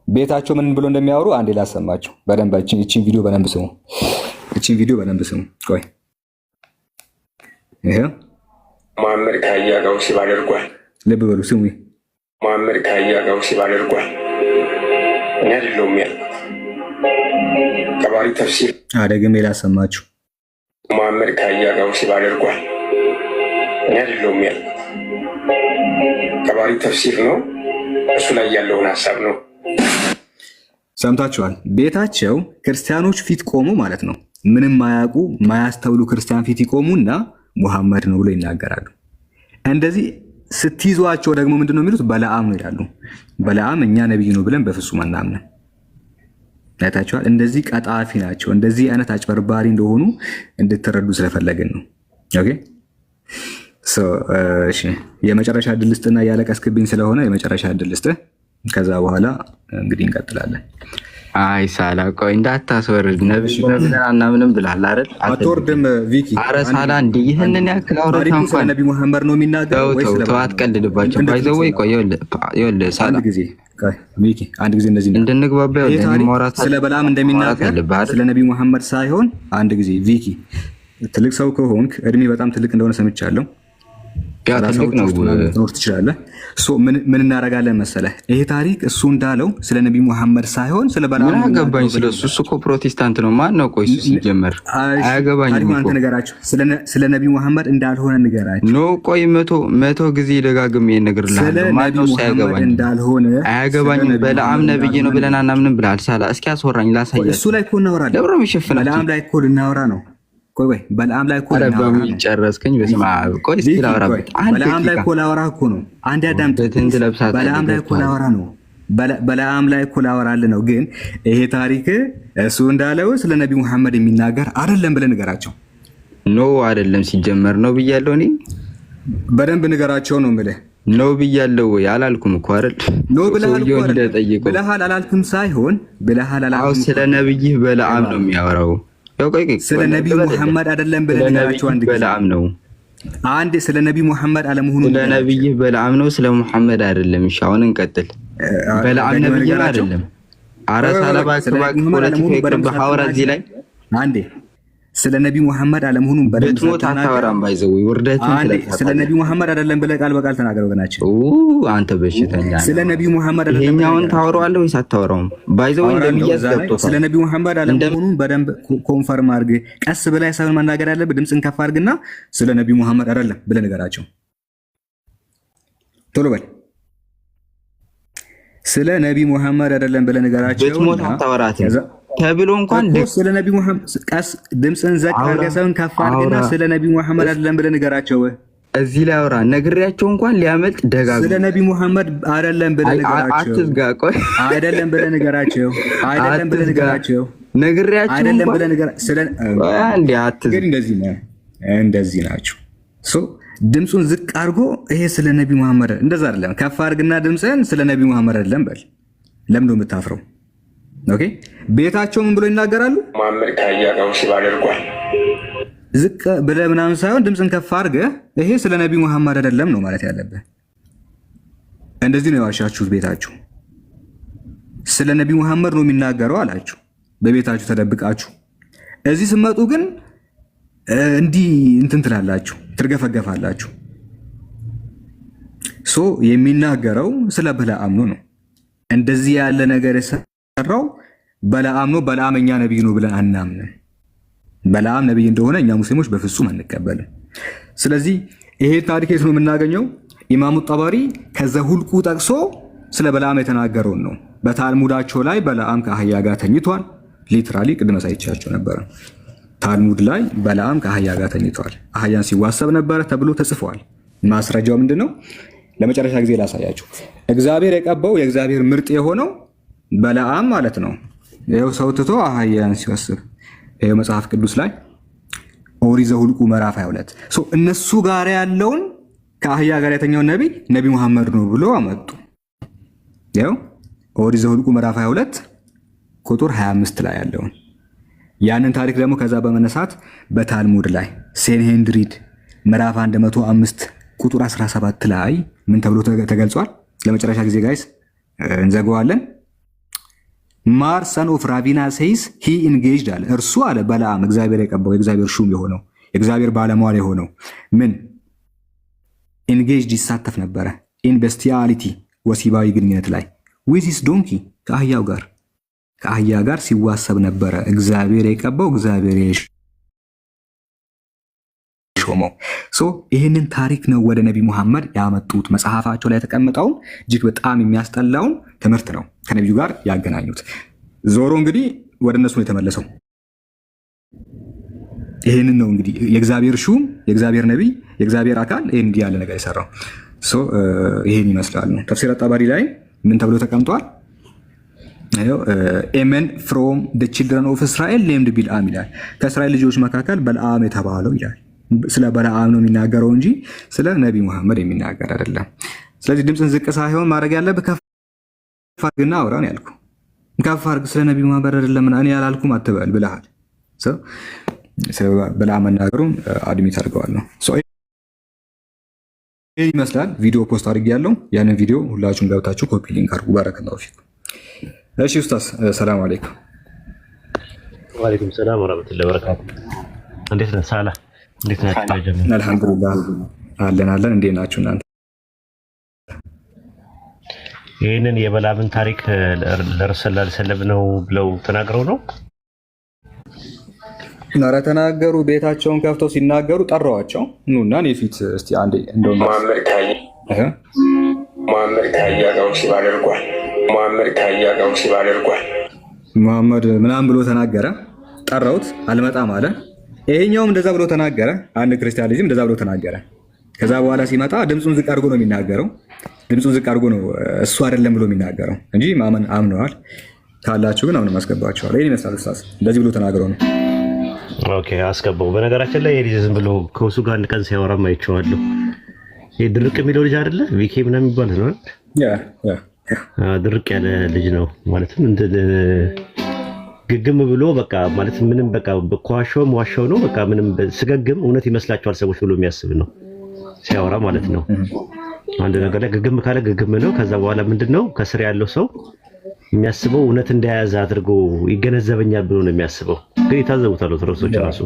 ቤታቸው ምን ብሎ እንደሚያወሩ አንዴ ላሰማችሁ በደንብ። እቺን ቪዲዮ በደንብ ስሙ። እቺን ቪዲዮ በደንብ ስሙ። ቆይ ይሄ መሐመድ ከአህያ ጋር ወሲብ አድርጓል። ልብ በሉ ስሙ። መሐመድ ከአህያ ጋር ወሲብ አድርጓል። እኔ አይደለሁም ያልኩት። ቀባሪ ተፍሲር ደግሜ ላሰማችሁ። መሐመድ ከአህያ ጋር ወሲብ አድርጓል። እኔ አይደለሁም ያልኩት። ቀባሪ ተፍሲር ነው። እሱ ላይ ያለውን ሀሳብ ነው። ሰምታችኋል። ቤታቸው ክርስቲያኖች ፊት ቆሙ ማለት ነው። ምንም ማያውቁ ማያስተውሉ ክርስቲያን ፊት ይቆሙና ሙሐመድ ነው ብሎ ይናገራሉ። እንደዚህ ስትይዟቸው ደግሞ ምንድነው የሚሉት? በለዓም ነው ይላሉ። በለዓም እኛ ነብይ ነው ብለን በፍጹም አናምንም። አይታችኋል። እንደዚህ ቀጣፊ ናቸው። እንደዚህ አይነት አጭበርባሪ እንደሆኑ እንድትረዱ ስለፈለግን ነው። ኦኬ እሺ፣ የመጨረሻ ዕድል ልስጥና እያለቀስክብኝ ስለሆነ የመጨረሻ ዕድል ልስጥህ። ከዛ በኋላ እንግዲህ እንቀጥላለን። አይ ሳላ ቆይ እንዳታስወርድ። ነብይ ምንም ብለሃል አይደል? አትወርድም ቪኪ። አረ ሳላ እንዴ ይሄንን ያክል አውረታ እንኳን ነብይ መሐመድ ነው የሚናገረው ወይስ ተዋት? ቀልድባቸው ባይዘው ወይ ቆይ ይኸውልህ ሳላ አንድ ጊዜ ቪኪ አንድ ጊዜ እንደዚህ እንድንግባባ ማውራት ስለ በለዓም እንደሚናገር ስለ ነብይ መሐመድ ሳይሆን አንድ ጊዜ ቪኪ፣ ትልቅ ሰው ከሆንክ እድሜ በጣም ትልቅ እንደሆነ ሰምቻለሁ። ትልቅ ነው ትኖር ትችላለህ። ምን እናደርጋለን መሰለህ? ይሄ ታሪክ እሱ እንዳለው ስለ ነብይ መሐመድ ሳይሆን ስለ በለዓም ምን አገባኝ ስለሱ። እሱ እኮ ፕሮቴስታንት ነው። ማን ነው? ቆይ እሱ ሲጀመር አያገባኝም። አንተ ንገራቸው፣ ስለ ነብይ መሐመድ እንዳልሆነ ንገራቸው። ኖ ቆይ መቶ ጊዜ ደጋግሜ እነግርልሃለሁ። ማን ነው? ሳያገባኝ እንዳልሆነ አያገባኝም። በለዓም ነብይ ነው ብለን አናምንም ብለሃል። ሳላ እስኪ አስወራኝ ላሳየህ። እሱ ላይ እኮ እናወራለን። ደብሮ የሚሸፍናል። በለዓም ላይ እኮ ልናወራ ነው። ቆይ በለዓም ላይ እኮ ጨረስከኝ? በስመ አብ ቆይ እስኪ ላወራበት። በለዓም ላይ እኮ ላወራ እኮ ነው። አንድ አዳምጥ። በለዓም ላይ እኮ ላወራ ነው። በለዓም ላይ እኮ ላወራልህ ነው። ግን ይሄ ታሪክ እሱ እንዳለው ስለ ነብይ መሐመድ የሚናገር አይደለም ብለህ ንገራቸው። ኖ አይደለም ሲጀመር ነው ብያለሁ። እኔ በደንብ ንገራቸው ነው የምልህ። ነው ብያለሁ ወይ አላልኩም እኮ አይደል? ኖ ብለሃል አላልኩም ሳይሆን ብለሃል አላልኩም። ስለ ነብይህ በለዓም ነው የሚያወራው። ስለ ነብይ መሐመድ አይደለም ብለህ ንገራቸው። አንድ በለዓም ነው። አንድ ስለ ነብይ መሐመድ አለመሆኑ ስለ ነብይህ በለዓም ነው፣ ስለ መሐመድ አይደለም። እሺ አሁን እንቀጥል። በለዓም ነብይ አይደለም። አራስ አለባ ከባክ ፖለቲካ ይቀርብ ሐዋራ እዚህ ላይ አንዴ ስለ ነብይ መሐመድ አለመሆኑን በትሞት አታወራም። ባይዘው ወርደቱን ስለ ነብይ መሐመድ አይደለም ብለህ ቃል በቃል ተናገር ወገናችን። አንተ በሽተኛ ስለ ነብይ መሐመድ አይደለም። ይሄኛውን ታወራዋለህ ወይስ አታወራውም? ባይዘው እንደሚያዝ ገብቶታል። ስለ ነብይ መሐመድ አለመሆኑን በደንብ ኮንፈርም አድርግ። ቀስ ብለህ ሳይሆን መናገር ያለብህ ድምፅን ከፍ አድርግና ስለ ነብይ መሐመድ አይደለም ብለህ ንገራቸው። ቶሎ በል። ስለ ነብይ መሐመድ አይደለም ብለህ ንገራቸው። በትሞት አታወራትም ተብሎ እንኳን ስለ ነብይ መሐመድ ቀስ ድምፅን ዘቅ አድርገህ ሳይሆን ከፍ አድርግና ስለ ነብይ መሐመድ አይደለም ብለህ ንገራቸው። እዚህ ላይ አውራ ነግሬያቸው እንኳን ሊያመልጥ ደጋግሞ ስለ ነብይ መሐመድ አይደለም ብለህ ንገራቸው። አትዝጋ። ቆይ አይደለም ብለህ ንገራቸው። አይደለም ብለህ ንገራቸው። ነግሬያቸው አይደለም ብለህ ንገራቸው። ስለ አንዴ አትዝጋ። እንደዚህ ናቸው። ድምፁን ዝቅ አድርጎ ይሄ ስለ ነብይ መሐመድ እንደዛ አይደለም። ከፍ አድርግና ድምፅህን ስለ ነብይ መሐመድ አይደለም በል። ለምን ነው የምታፍረው? ኦኬ ቤታቸው ምን ብሎ ይናገራሉ? መሐመድ ከአህያ ጋር ወሲብ አድርጓል። ዝቅ ብለህ ምናምን ሳይሆን ድምፅን ከፍ አድርገህ ይሄ ስለ ነብይ መሐመድ አይደለም ነው ማለት ያለብህ። እንደዚህ ነው የዋሻችሁት። ቤታችሁ ስለ ነብይ መሐመድ ነው የሚናገረው አላችሁ፣ በቤታችሁ ተደብቃችሁ። እዚህ ስትመጡ ግን እንዲህ እንትን ትላላችሁ፣ ትርገፈገፋላችሁ። የሚናገረው ስለ በለዓም ነው። እንደዚህ ያለ ነገር የሰራው በለዓም ነው። በለዓም እኛ ነብይ ነው ብለን አናምንም። በለዓም ነብይ እንደሆነ እኛ ሙስሊሞች በፍጹም አንቀበልም። ስለዚህ ይሄ ታሪክ የት ነው የምናገኘው? ኢማሙ ጠበሪ ከዘሁልቁ ጠቅሶ ስለ በለዓም የተናገረውን ነው። በታልሙዳቸው ላይ በለዓም ከአህያ ጋር ተኝቷል። ሊትራሊ ቅድመ ሳይቻቸው ነበረ። ታልሙድ ላይ በለዓም ከአህያ ጋር ተኝቷል፣ አህያን ሲዋሰብ ነበረ ተብሎ ተጽፏል። ማስረጃው ምንድነው? ለመጨረሻ ጊዜ ላሳያችሁ። እግዚአብሔር የቀባው የእግዚአብሔር ምርጥ የሆነው በለዓም ማለት ነው። ይኸው ሰው ትቶ አህያን ሲወስብ፣ ይኸው መጽሐፍ ቅዱስ ላይ ኦሪት ዘኍልቍ ምዕራፍ 22 እነሱ ጋር ያለውን ከአህያ ጋር የተኛውን ነቢይ መሐመድ ነው ብሎ አመጡ። ይኸው ኦሪት ዘኍልቍ ምዕራፍ 22 ቁጥር 25 ላይ ያለውን ያንን ታሪክ ደግሞ ከዛ በመነሳት በታልሙድ ላይ ሴንሄንድሪድ ምዕራፍ 105 ቁጥር 17 ላይ ምን ተብሎ ተገልጿል? ለመጨረሻ ጊዜ ጋይስ እንዘጋዋለን። ማር ሰን ኦፍ ራቪና ሴይስ ሂ ኢንጌጅድ አለ እርሱ አለ በለዓም እግዚአብሔር የቀባው የእግዚአብሔር ሹም የሆነው የእግዚአብሔር ባለሟል የሆነው ምን ኢንጌጅድ ይሳተፍ ነበረ ኢን በስቲያሊቲ ወሲባዊ ግንኙነት ላይ ዊዚስ ዶንኪ ከአህያ ጋር ሲዋሰብ ነበረ። እግዚአብሔር የቀባው እግዚአብሔር የሾመው ይህንን ታሪክ ነው ወደ ነቢ ሙሐመድ ያመጡት። መጽሐፋቸው ላይ የተቀመጠውን እጅግ በጣም የሚያስጠላውን ትምህርት ነው ከነቢዩ ጋር ያገናኙት። ዞሮ እንግዲህ ወደ እነሱ ነው የተመለሰው። ይህንን ነው እንግዲህ የእግዚአብሔር ሹም የእግዚአብሔር ነቢይ የእግዚአብሔር አካል ይህን እንዲህ ያለ ነገር የሰራው ይህን ይመስላል ነው። ተፍሲር አጣባሪ ላይ ምን ተብሎ ተቀምጧል? ኤመን ፍሮም ችልድረን ኦፍ እስራኤል ኔምድ ቢልዓም ይላል። ከእስራኤል ልጆች መካከል በለዓም የተባለው ይላል። ስለ በለዓም ነው የሚናገረው እንጂ ስለ ነቢ ሙሐመድ የሚናገር አይደለም። ስለዚህ ድምፅን ዝቅ ሳይሆን ማድረግ ያለብህ ከፍ አድርግና አውራ ነው ያልኩህ። ከፍ አድርግ ስለ ነቢ ሙሐመድ አይደለም እኔ ያላልኩም አትበል ብለሃል። በለዓም መናገሩን አድሚት አድርገዋል ነው ይህ ይመስላል። ቪዲዮ ፖስት አድርጌያለሁ። ያንን ቪዲዮ ሁላችሁም ገብታችሁ ኮፒ ሊንክ አድርጉ። ባረከላሁ ፊኩም። እሺ ኡስታዝ ሰላም አለይኩም። ወአለይኩም ሰላም ወራህመቱላሂ ወበረካቱ። እንዴት ነህ ሳላ? እንዴት ናችሁ? አልሐምዱሊላህ አለን። እንዴት ናችሁ እናንተ? ይህንን የበለዓምን ታሪክ ለረሱል ሰለላሁ ዐለይሂ ወሰለም ነው ብለው ተናግረው ነው? ኧረ ተናገሩ። ቤታቸውን ከፍተው ሲናገሩ ጠራዋቸው። ኑና እኔ ፊት እስቲ አንዴ እንደው መሐመድ ከአህያ ጋር ወሲብ አድርጓል። መሐመድ ምናምን ብሎ ተናገረ። ጠራሁት፣ አልመጣም አለ። ይሄኛውም እንደዛ ብሎ ተናገረ። አንድ ክርስቲያን ልጅም እንደዛ ብሎ ተናገረ። ከዛ በኋላ ሲመጣ ድምፁን ዝቅ አድርጎ ነው የሚናገረው። ድምፁን ዝቅ አድርጎ ነው እሱ አይደለም ብሎ የሚናገረው እንጂ ማመን አምነዋል። ካላችሁ ግን አሁንም አስገባችኋል። ይሄን ይመስላል ኡስታዝ። እንደዚህ ብሎ ተናግረው ነው። ኦኬ አስገባው። በነገራችን ላይ የልጅ ዝም ብሎ ከውሱ ጋር አንድ ቀን ሲያወራም አይቼዋለሁ። ይሄ ድርቅ የሚለው ልጅ አይደለ? ቪኬ ምናምን የሚባል ነው። ድርቅ ያለ ልጅ ነው ማለትም ግግም ብሎ በቃ ማለት ምንም በቃ ከዋሻውም ዋሻው ነው በቃ ምንም ስገግም እውነት ይመስላችኋል ሰዎች ብሎ የሚያስብ ነው ሲያወራ ማለት ነው። አንድ ነገር ላይ ግግም ካለ ግግም ነው። ከዛ በኋላ ምንድነው ከስር ያለው ሰው የሚያስበው እውነት እንደያዘ አድርጎ ይገነዘበኛል ብሎ ነው የሚያስበው። ግን ይታዘቡታል ተረሶች ራሱ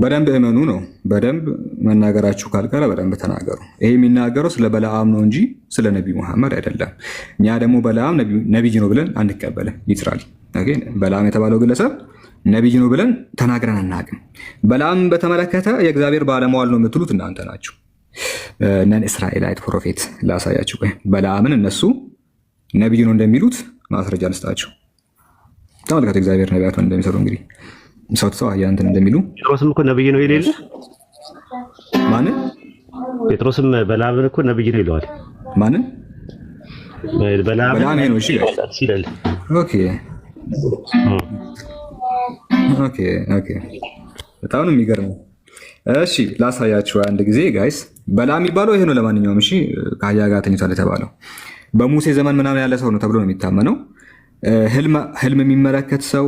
በደንብ እመኑ ነው። በደንብ መናገራችሁ ካልቀረ በደንብ ተናገሩ። ይሄ የሚናገረው ስለ በለዓም ነው እንጂ ስለ ነቢ ሙሐመድ አይደለም። እኛ ደግሞ በለዓም ነቢይ ነው ብለን አንቀበልም። ሊትራሊ በለዓም የተባለው ግለሰብ ነቢይ ነው ብለን ተናግረን አናውቅም። በለዓም በተመለከተ የእግዚአብሔር ባለሟል ነው የምትሉት እናንተ ናችሁ። ነን እስራኤላይት ፕሮፌት ላሳያችሁ። በለዓምን እነሱ ነቢይ ነው እንደሚሉት ማስረጃ ልስጣችሁ። ተመልከቱ እግዚአብሔር ነቢያት እንደሚሰሩ እንግዲህ ሰው አያንተን እንደሚሉ ጴጥሮስም እኮ ነብይ ነው ይላል። ማንን? ጴጥሮስም በለዓምን እኮ ነብይ ነው ይለዋል። ማንን? በለዓምን ነው። እሺ ይላል። ኦኬ በጣም ነው የሚገርመው። እሺ ላሳያችሁ አንድ ጊዜ ጋይስ። በለዓም የሚባለው ይሄ ነው። ለማንኛውም እሺ ከአህያ ጋር ተኝቷል የተባለው በሙሴ ዘመን ምናምን ያለ ሰው ነው ተብሎ ነው የሚታመነው። ህልም የሚመለከት ሰው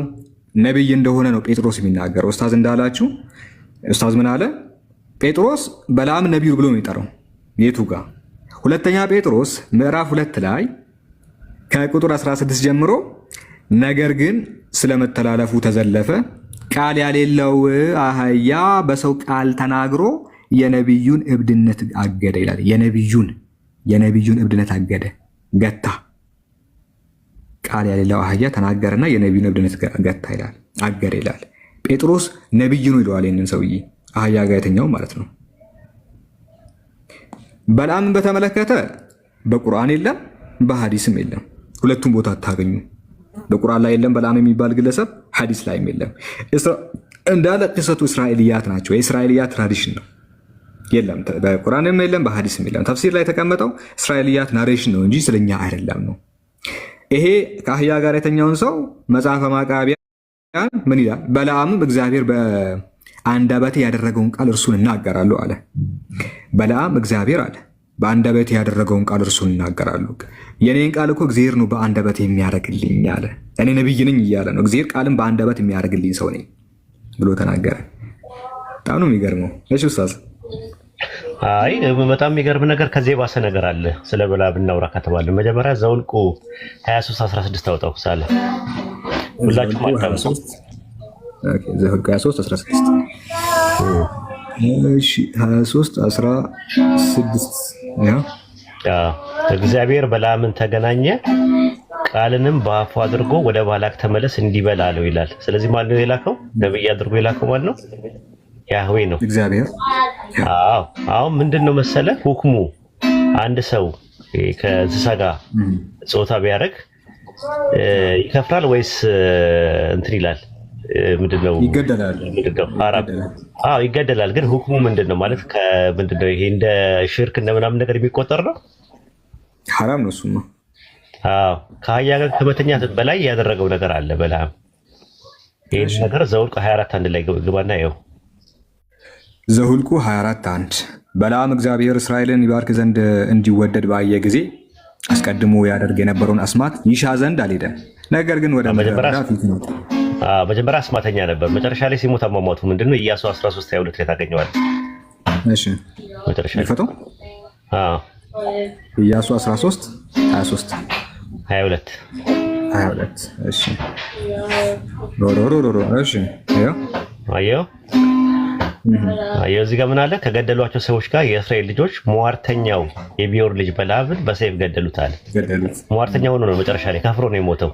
ነቢይ እንደሆነ ነው ጴጥሮስ የሚናገረው። ኡስታዝ እንዳላችሁ ኡስታዝ ምን አለ? ጴጥሮስ በለዓም ነቢዩ ብሎ ነው የሚጠራው። የቱ ጋር? ሁለተኛ ጴጥሮስ ምዕራፍ 2 ላይ ከቁጥር 16 ጀምሮ ነገር ግን ስለመተላለፉ ተዘለፈ፣ ቃል ያሌለው አህያ በሰው ቃል ተናግሮ የነቢዩን እብድነት አገደ ይላል። የነቢዩን እብድነት አገደ፣ ገታ። ቃል ያሌለው አህያ ተናገረና የነቢዩን እብድነት ገታ ይላል፣ አገደ ይላል። ጴጥሮስ ነቢይ ነው ይለዋል ይህንን ሰውዬ፣ አህያ ጋር የተኛው ማለት ነው። በለዓምን በተመለከተ በቁርአን የለም በሐዲስም የለም። ሁለቱም ቦታ አታገኙ። በቁርአን ላይ የለም በለዓም የሚባል ግለሰብ፣ ሐዲስ ላይም የለም። እንዳለ ቅሰቱ እስራኤልያት ናቸው። የእስራኤልያት ትራዲሽን ነው። የለም በቁርአንም የለም በሐዲስም የለም። ተፍሲር ላይ የተቀመጠው እስራኤልያት ናሬሽን ነው እንጂ ስለኛ አይደለም ነው። ይሄ ከአህያ ጋር የተኛውን ሰው መጽሐፈ መቃብያን ምን ይላል? በለዓምም እግዚአብሔር በአንደበቴ ያደረገውን ቃል እርሱን እናገራለሁ አለ። በለዓም እግዚአብሔር አለ በአንደበቴ ያደረገውን ቃል እርሱን እናገራለሁ። የኔን ቃል እኮ እግዚአብሔር ነው በአንደበቴ የሚያደርግልኝ አለ። እኔ ነብይ ነኝ እያለ ነው። እግዚአብሔር ቃልን በአንደበት የሚያደርግልኝ ሰው ነኝ ብሎ ተናገረ። በጣም ነው የሚገርመው። እሺ ኡስታዝ አይ በጣም የሚገርም ነገር ከዚህ ባሰ ነገር አለ። ስለ በለዓም እናውራ ከተባለ መጀመሪያ ዘኍልቍ 23:16 አውጣው ሳለ ሁላችሁም አታውቁ። ኦኬ ዘኍልቍ 23:16 እሺ 23:16 ያ እግዚአብሔር በለዓምን ተገናኘ ቃልንም በአፉ አድርጎ ወደ ባላቅ ተመለስ እንዲበል አለው ይላል። ስለዚህ ማን ነው የላከው? ነብይ አድርጎ የላከው ማን ነው? ያህዌ ነው እግዚአብሔር። አሁን ምንድነው መሰለ ሁክሙ አንድ ሰው ከእንስሳ ጋር ጾታ ቢያደርግ ይከፍራል ወይስ እንትን ይላል? ምንድነው? ይገደላል። ይገደላል። ግን ሁክሙ ምንድነው ማለት ከምንድነው? ይሄ እንደ ሽርክ እንደ ምናምን ነገር የሚቆጠር ነው? ሐራም ነው እሱማ። ከአህያ ጋር ከመተኛት በላይ ያደረገው ነገር አለ በለዓም። ይሄን ነገር ዘኍልቍ 24:1 ላይ ግባና ይኸው ዘኍልቍ 24:1 በለዓም እግዚአብሔር እስራኤልን ይባርክ ዘንድ እንዲወደድ ባየ ጊዜ አስቀድሞ ያደርግ የነበረውን አስማት ይሻ ዘንድ አልሄደም። ነገር ግን ወደ መጀመሪያ አስማተኛ ነበር። መጨረሻ ላይ ሲሞት አሟሟቱ ምንድነው? ኢያሱ 13:22 ላይ ታገኘዋለህ። እሺ መጨረሻ ላይ ፈቶ ኢያሱ 13:23 22 እሺ እሺ አየው እዚህ ጋር ምን አለ? ከገደሏቸው ሰዎች ጋር የእስራኤል ልጆች ሟርተኛው የቢዮር ልጅ በለዓምን በሰይፍ ገደሉታል። ሟርተኛ ሆኖ ነው መጨረሻ ላይ ከፍሮ ነው የሞተው።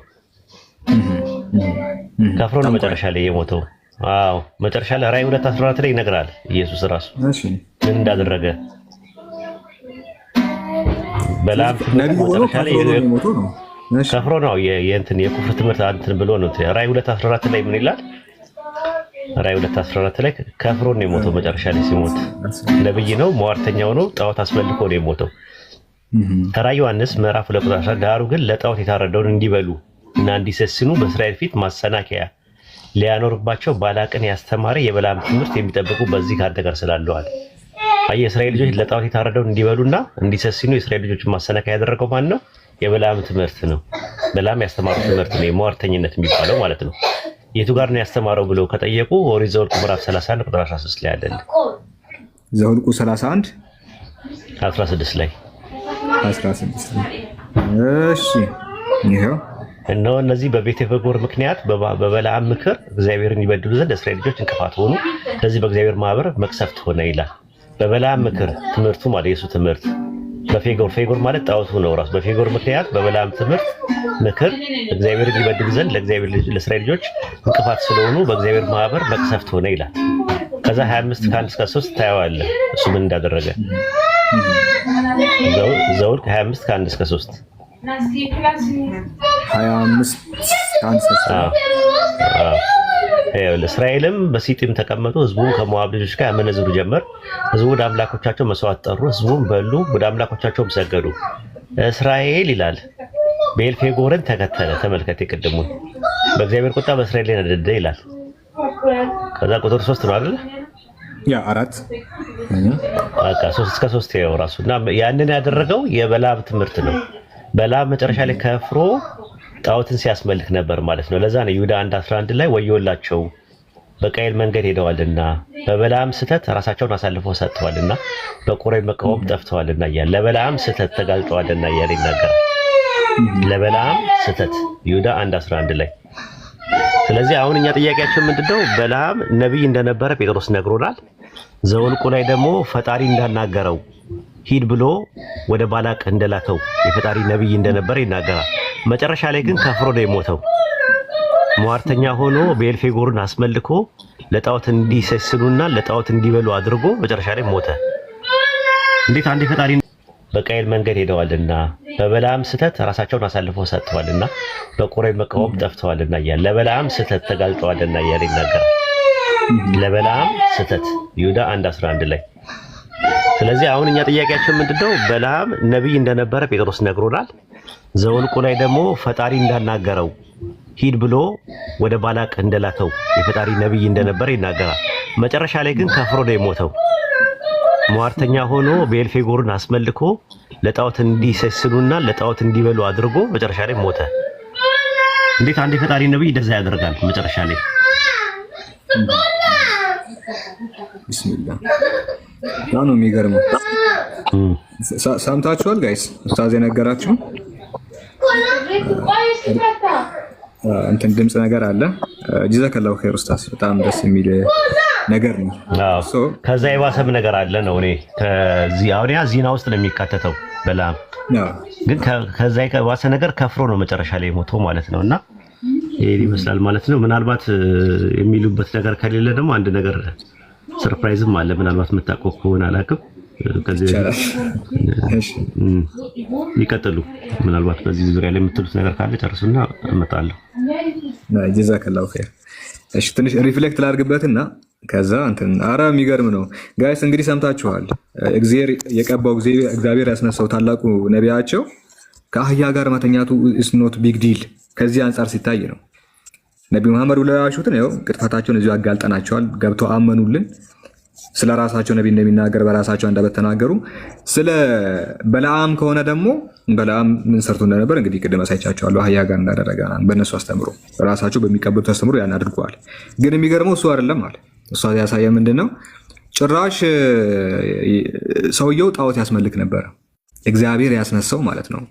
ከፍሮ ነው መጨረሻ ላይ የሞተው። መጨረሻ ላይ ራዕይ 2:14 ላይ ይነግራል ኢየሱስ ራሱ ምን እንዳደረገ። በለዓም መጨረሻ ላይ ከፍሮ ነው የእንትን የኩፍር ትምህርት እንትን ብሎ ነው። ራዕይ 2:14 ላይ ምን ይላል? ራዕይ 2:14 ላይ ከፍሮ ነው የሞተው። መጨረሻ ላይ ሲሞት ነብይ ነው፣ ሟርተኛው ነው፣ ጣዖት አስፈልኮ ነው የሞተው። ራዕይ ዮሐንስ ምዕራፍ 2:11 ዳሩ ግን ለጣዖት የታረደውን እንዲበሉ እና እንዲሰስኑ በእስራኤል ፊት ማሰናከያ ሊያኖርባቸው ባላቅን ያስተማረ የበለዓም ትምህርት የሚጠብቁ በዚህ ካንተ ጋር ስላለዋል። የእስራኤል ልጆች ለጣዖት የታረደውን እንዲበሉና እንዲሰስኑ የእስራኤል ልጆችን ማሰናከያ ያደረገው ማን ነው? የበለዓም ትምህርት ነው። በለዓም ያስተማረው ትምህርት ነው የሟርተኝነት የሚባለው ማለት ነው። የቱ ጋር ነው ያስተማረው ብለው ከጠየቁ ኦሪት ዘኍልቍ ምዕራፍ 31:13 ላይ አይደል? ዘኍልቍ 31:16 ላይ 16 ላይ እሺ ይሄው እነሆ እነዚህ በቤተ-ፈጎር ምክንያት በበለዓም ምክር እግዚአብሔርን ይበድሉ ዘንድ እስራኤል ልጆች እንቅፋት ሆኑ፣ ስለዚህ በእግዚአብሔር ማህበር መቅሰፍት ሆነ ይላል። በበለዓም ምክር ትምህርቱ ማለት የሱ ትምህርት በፌጎር ማለት ጣዖቱ ነው ራሱ። በፌጎር ምክንያት በበለዓም ትምህርት ምክር እግዚአብሔርን ይበድሉ ዘንድ ለእስራኤል ልጆች እንቅፋት ስለሆኑ በእግዚአብሔር ማህበር መቅሰፍት ሆነ ይላል። ከዛ 25:1-3 ታየዋለህ እሱ ምን እንዳደረገ። ዘኍልቍ 25:1-3 እስራኤልም በሲጢም ተቀመጡ። ህዝቡም ከሞዓብ ልጆች ጋር ያመነዝሩ ጀመር። ህዝቡ ወደ አምላኮቻቸው መስዋዕት ጠሩ፣ ህዝቡም በሉ፣ ወደ አምላኮቻቸውም ሰገዱ። እስራኤል ይላል ቤልፌጎርን ተከተለ። ተመልከት የቅድሙን በእግዚአብሔር ቁጣ በእስራኤል ላይ ነደደ ይላል። ከዛ ቁጥር 3 ነው አይደል? ያ 4 በቃ 3-3 ያው ራሱ እና ያንን ያደረገው የበለዓም ትምህርት ነው። በለዓም መጨረሻ ላይ ከፍሮ ጣዖትን ሲያስመልክ ነበር ማለት ነው። ለዛ ነው ይሁዳ 1:11 ላይ ወዮላቸው በቃየል መንገድ ሄደዋልና በበለዓም ስህተት ራሳቸውን አሳልፈው ሰጥተዋልና በቆሬ መቃወም ጠፍተዋልና እያለ ለበለዓም ስህተት ተጋልጠዋልና እያለ ይናገራል። ለበለዓም ስህተት ይሁዳ 1:11 ላይ። ስለዚህ አሁን እኛ ጥያቄያችን ምንድነው? በለዓም ነብይ እንደነበረ ጴጥሮስ ነግሮናል። ዘኍልቍ ላይ ደግሞ ፈጣሪ እንዳናገረው ሂድ ብሎ ወደ ባላቅ እንደላከው የፈጣሪ ነብይ እንደነበረ ይናገራል። መጨረሻ ላይ ግን ከፍሮ ነው የሞተው። ሟርተኛ ሆኖ ቤልፌጎርን አስመልኮ ለጣዖት እንዲሰስኑና ለጣዖት እንዲበሉ አድርጎ መጨረሻ ላይ ሞተ። እንዴት አንድ ፈጣሪ በቃየል መንገድ ሄደዋልና በበለዓም ስህተት ራሳቸውን አሳልፈው ሰጥተዋልና በቆሬ መቃወም ጠፍተዋልና እያለ ለበለዓም ስህተት ተጋልጠዋልና እያለ ይናገራል። ለበለዓም ስህተት ይሁዳ 1:11 ላይ። ስለዚህ አሁን እኛ ጥያቄያችን ምንድነው? በለዓም ነብይ እንደነበረ ጴጥሮስ ነግሮናል። ዘኍልቍ ላይ ደግሞ ፈጣሪ እንዳናገረው ሂድ ብሎ ወደ ባላቅ እንደላከው የፈጣሪ ነብይ እንደነበረ ይናገራል። መጨረሻ ላይ ግን ከፍሮ ነው የሞተው። ሟርተኛ ሆኖ ቤልፌጎርን አስመልኮ ለጣዖት እንዲሰስኑና ለጣዖት እንዲበሉ አድርጎ መጨረሻ ላይ ሞተ። እንዴት አንድ የፈጣሪ ነብይ እንደዛ ያደርጋል? መጨረሻ ላይ ቢስሚላህ ነው የሚገርመው። ሰምታችኋል ጋይስ? ኡስታዝ የነገራችሁ እንትን ድምፅ ነገር አለ። ጀዛከላሁ ኸይር ኡስታዝ፣ በጣም ደስ የሚል ነገር ነው። ከዛ የባሰም ነገር አለ ነው። እኔ ከዚህ አሁን ዚና ውስጥ ነው የሚካተተው በላም፣ ግን ከዛ የባሰ ነገር ከፍሮ ነው መጨረሻ ላይ የሞተው ማለት ነው። እና ይሄን ይመስላል ማለት ነው። ምናልባት የሚሉበት ነገር ከሌለ ደግሞ አንድ ነገር ሰርፕራይዝም አለ። ምናልባት የምታውቀው ከሆነ አላውቅም። ከዚህ ይቀጥሉ። ምናልባት በዚህ ዙሪያ ላይ የምትሉት ነገር ካለ ጨርሱና እመጣለሁ። ጀዛከላሁ ኸይር። እሺ ትንሽ ሪፍሌክት ላድርግበትና ከዛ እንትን አረ የሚገርም ነው ጋይስ። እንግዲህ ሰምታችኋል። እግዚአብሔር የቀባው እግዚአብሔር ያስነሳው ታላቁ ነቢያቸው ከአህያ ጋር መተኛቱ ኢስ ኖት ቢግ ዲል ከዚህ አንጻር ሲታይ ነው። ነቢ መሐመድ ብለው ያዋሹትን ያው ቅጥፈታቸውን እዚሁ አጋልጠናቸዋል። ገብተው አመኑልን። ስለ ራሳቸው ነቢ እንደሚናገር በራሳቸው አንደበት ተናገሩ። ስለ በለዓም ከሆነ ደግሞ በለዓም ምን ሰርቶ እንደነበር እንግዲህ ቅድም አሳይቻቸዋለሁ። አህያ ጋር እንዳደረገ በእነሱ አስተምሮ ራሳቸው በሚቀበሉት አስተምሮ ያን አድርገዋል። ግን የሚገርመው እሱ አይደለም አለ። እሱ ያሳየ ምንድን ነው? ጭራሽ ሰውየው ጣዖት ያስመልክ ነበረ። እግዚአብሔር ያስነሳው ማለት ነው።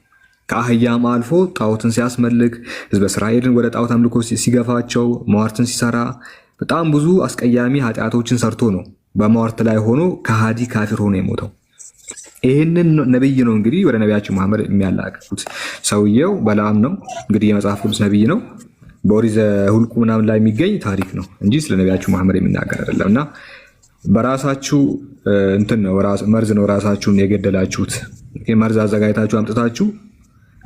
ከአህያም አልፎ ጣዖትን ሲያስመልክ ህዝበ እስራኤልን ወደ ጣዖት አምልኮ ሲገፋቸው መዋርትን ሲሰራ በጣም ብዙ አስቀያሚ ኃጢአቶችን ሰርቶ ነው በመዋርት ላይ ሆኖ ከሃዲ ካፊር ሆኖ የሞተው። ይህንን ነብይ ነው እንግዲህ ወደ ነቢያችን መሐመድ የሚያላቅቁት። ሰውየው በለዓም ነው እንግዲህ የመጽሐፍ ቅዱስ ነብይ ነው። በኦሪት ዘኍልቍ ምናምን ላይ የሚገኝ ታሪክ ነው እንጂ ስለ ነቢያችን መሐመድ የሚናገር አይደለም። እና በራሳችሁ እንትን ነው መርዝ ነው ራሳችሁን የገደላችሁት። መርዝ አዘጋጅታችሁ አምጥታችሁ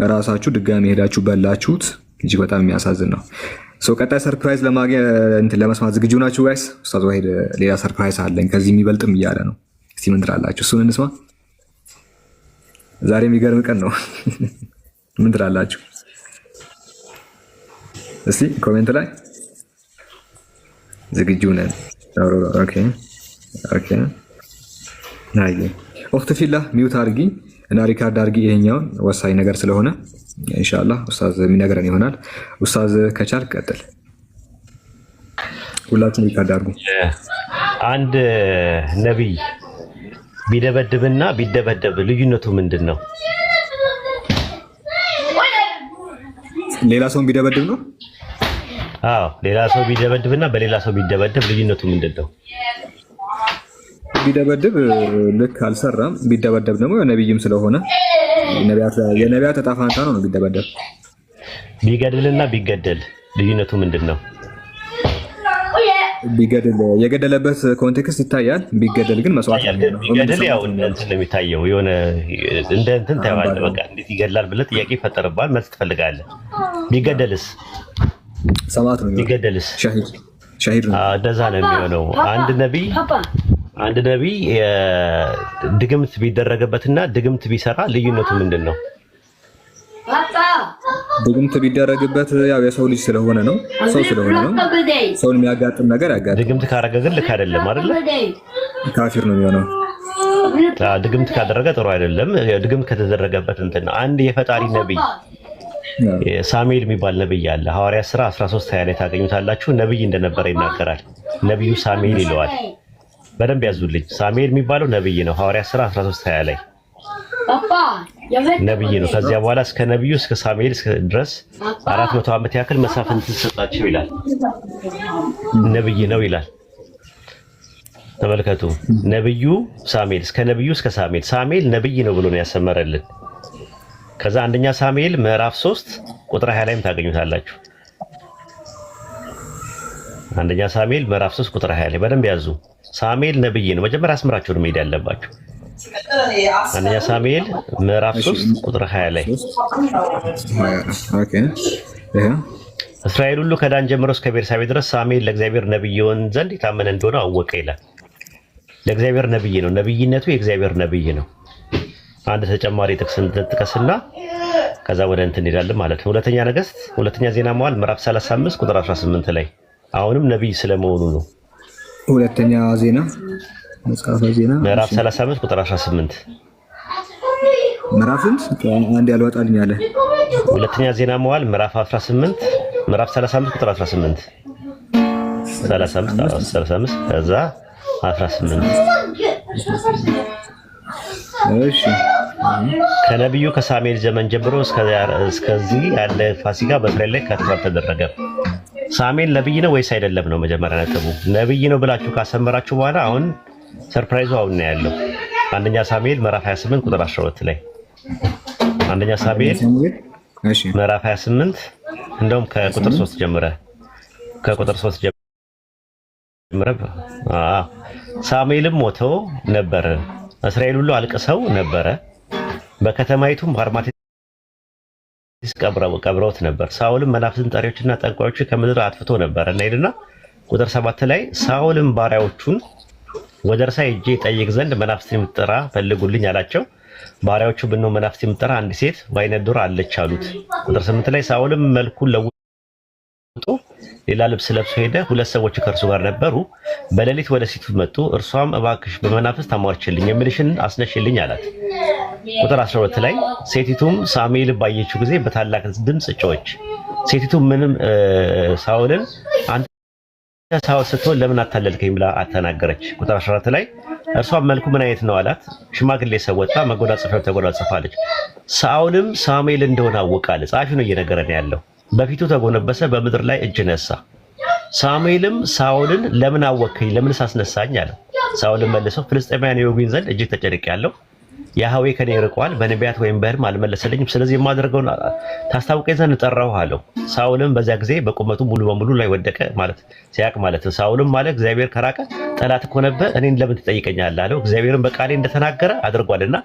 ራሳችሁ ድጋሚ ሄዳችሁ በላችሁት። እጅግ በጣም የሚያሳዝን ነው። ቀጣይ ሰርፕራይዝ ለመስማት ዝግጁ ናችሁ ጋይስ? ኡስታዝ ዋሂድ ሌላ ሰርፕራይዝ አለኝ ከዚህ የሚበልጥም እያለ ነው። እስቲ ምን ትላላችሁ? እሱን እንስማ። ዛሬ የሚገርም ቀን ነው። ምን ትላላችሁ? እስቲ ኮሜንት ላይ ዝግጁ ነን። ኦኬ ኦኬ። ናይ ኦፍት ፊላ ሚውት አድርጊ እና ሪካርድ አድርጊ። ይሄኛውን ወሳኝ ነገር ስለሆነ ኢንሻአላህ ኡስታዝ የሚነግረን ይሆናል። ኡስታዝ ከቻል ቀጥል። ሁላችሁም ሪካርድ አድርጉ። አንድ ነብይ ቢደበድብና ቢደበደብ ልዩነቱ ምንድን ነው? ሌላ ሰው ቢደበድብ ነው? አዎ ሌላ ሰው ቢደበድብና በሌላ ሰው ቢደበደብ ልዩነቱ ምንድን ነው? ቢደበድብ ልክ አልሰራም። ቢደበደብ ደግሞ ነብይም ስለሆነ የነቢያት ዕጣ ፈንታ ነው ቢደበደብ። ቢገድልና ቢገደል ልዩነቱ ምንድን ነው? ቢገድል የገደለበት ኮንቴክስት ይታያል። ቢገደል ግን መስዋዕት ነው። ቢገድል ያው እንትን የሚታየው የሆነ እንደ እንትን ታያለህ። በቃ እንዴት ይገድላል ብለህ ጥያቄ ይፈጠርብሃል፣ መልስ ትፈልጋለህ። ቢገደልስ ሰማዕት ነው። ቢገደልስ ሻሂድ ነው። እንደዛ ነው የሚሆነው። አንድ ነቢይ ድግምት ቢደረግበትና ድግምት ቢሰራ ልዩነቱ ምንድን ነው? ድግምት ቢደረግበት ያው የሰው ልጅ ስለሆነ ነው፣ ሰው ስለሆነ ነው። ሰውን የሚያጋጥም ነገር ያጋጥም። ድግምት ካረገ ግን ልክ አይደለም አይደል? ካፊር ነው የሚሆነው። ድግምት ካደረገ ጥሩ አይደለም። ድግምት ከተደረገበት እንትን ነው። አንድ የፈጣሪ ነቢይ ሳሙኤል የሚባል ነቢይ አለ። ሐዋርያት ሥራ 13:20 ላይ ታገኙታላችሁ። ነቢይ እንደነበረ ይናገራል። ነቢዩ ሳሙኤል ይለዋል። በደንብ ያዙልኝ። ሳሙኤል የሚባለው ነብይ ነው። ሐዋርያት ሥራ 13:20 ላይ ነብይ ነው። ከዚያ በኋላ እስከ ነብዩ እስከ ሳሙኤል ድረስ 400 ዓመት ያክል መሳፍንት ተሰጣቸው ይላል። ነብይ ነው ይላል። ተመልከቱ። ነብዩ ሳሙኤል እስከ ነብዩ እስከ ሳሙኤል ነብይ ነው ብሎ ነው ያሰመረልን። ከዛ አንደኛ ሳሙኤል ምዕራፍ 3 ቁጥር 20 ላይም ታገኙታላችሁ። አንደኛ ሳሙኤል ምዕራፍ 3 ቁጥር 20 ላይ በደንብ ያዙ። ሳሙኤል ነብይ ነው። መጀመሪያ አስምራችሁ ነው መሄድ ያለባችሁ። አንደኛ ሳሙኤል ምዕራፍ 3 ቁጥር 20 ላይ ኦኬ። እስራኤል ሁሉ ከዳን ጀምሮ እስከ ቤርሳቤ ድረስ ሳሙኤል ለእግዚአብሔር ነብይ ይሆን ዘንድ የታመነ እንደሆነ አወቀ ይላል። ለእግዚአብሔር ነብይ ነው። ነብይነቱ የእግዚአብሔር ነብይ ነው። አንድ ተጨማሪ ጥቅስ እንጥቀስና ከዛ ወደ እንትን እንሄዳለን ማለት ነው። ሁለተኛ ነገሥት ሁለተኛ ዜና መዋዕል ምዕራፍ 35 ቁጥር 18 ላይ አሁንም ነብይ ስለመሆኑ ነው። ሁለተኛ ዜና መጽሐፈ ዜና ምዕራፍ 35 ቁጥር 18 ምዕራፍ አንድ ያልወጣልኝ አለ። ሁለተኛ ዜና መዋዕል ምዕራፍ 18 ምዕራፍ 35 ቁጥር 18 35 ከዛ 18 እሺ ከነቢዩ ከሳሙኤል ዘመን ጀምሮ እስከዚህ ያለ ፋሲካ በእስራኤል ላይ ከተባለ ተደረገ። ሳሙኤል ነብይ ነው ወይስ አይደለም ነው መጀመሪያ ነጥቡ። ነብይ ነው ብላችሁ ካሰመራችሁ በኋላ አሁን ሰርፕራይዙ አሁን ነው ያለው። አንደኛ ሳሙኤል ምዕራፍ 28 ቁጥር 12 ላይ አንደኛ ሳሙኤል ምዕራፍ 28 እንደውም ከቁጥር 3 ጀምረ ሳሙኤልም ሞቶ ነበር፣ እስራኤል ሁሉ አልቅሰው ነበረ፣ በከተማይቱም አርማቴስ ቀብረውት ነበር። ሳኦልም መናፍስትን ጠሪዎችና ጠንቋዮች ከምድር አጥፍቶ ነበር እና ሄድና ቁጥር 7 ላይ ሳኦልም ባሪያዎቹን ወደ እርሳ ሄጄ ጠይቅ ዘንድ መናፍስትን የምትጠራ ፈልጉልኝ አላቸው። ባሪያዎቹ ብነው መናፍስት የምትጠራ አንድ ሴት በዓይነ ዱር አለች አሉት። ቁጥር 8 ላይ ሳኦልም መልኩን ለውጦ ሌላ ልብስ ለብሶ ሄደ። ሁለት ሰዎች ከእርሱ ጋር ነበሩ። በሌሊት ወደ ሴቱ መጡ። እርሷም እባክሽ በመናፍስት አሟርችልኝ የምልሽን አስነሽልኝ አላት። ቁጥር 12 ላይ ሴቲቱም ሳሙኤል ባየችው ጊዜ በታላቅ ድምፅ ጮኸች። ሴቲቱም ምንም ሳኦልን አንተ ሳኦል ስትሆን ለምን አታለልከኝ ብላ አተናገረች። ቁጥር 14 ላይ እርሷም መልኩ ምን አይነት ነው አላት። ሽማግሌ ሰው ወጣ፣ መጎናጸፊያውን ተጎናጸፈ አለች። ሳኦልም ሳሙኤል እንደሆነ አወቀ አለ። ጸሐፊው ነው እየነገረን ያለው። በፊቱ ተጎነበሰ፣ በምድር ላይ እጅ ነሳ። ሳሙኤልም ሳኦልን ለምን አወከኝ? ለምን ሳስነሳኝ አለው። ሳኦልን መልሶ ፍልስጤማውያን ይወጉኝ ዘንድ እጅግ ተጨንቄያለሁ። ያህዌ ከኔ ርቋል፣ በነቢያት ወይም በሕልም አልመለሰልኝም። ስለዚህ የማደርገውን ታስታውቀኝ ዘንድ ጠራሁህ አለው። ሳኦልም በዚያ ጊዜ በቁመቱ ሙሉ በሙሉ ላይ ወደቀ ማለት ሲያቅ ማለት ነው። ሳኦልም አለ እግዚአብሔር ከራቀ ጠላት ከሆነብህ እኔን ለምን ትጠይቀኛለህ አለው። እግዚአብሔርን በቃሌ እንደተናገረ አድርጓልና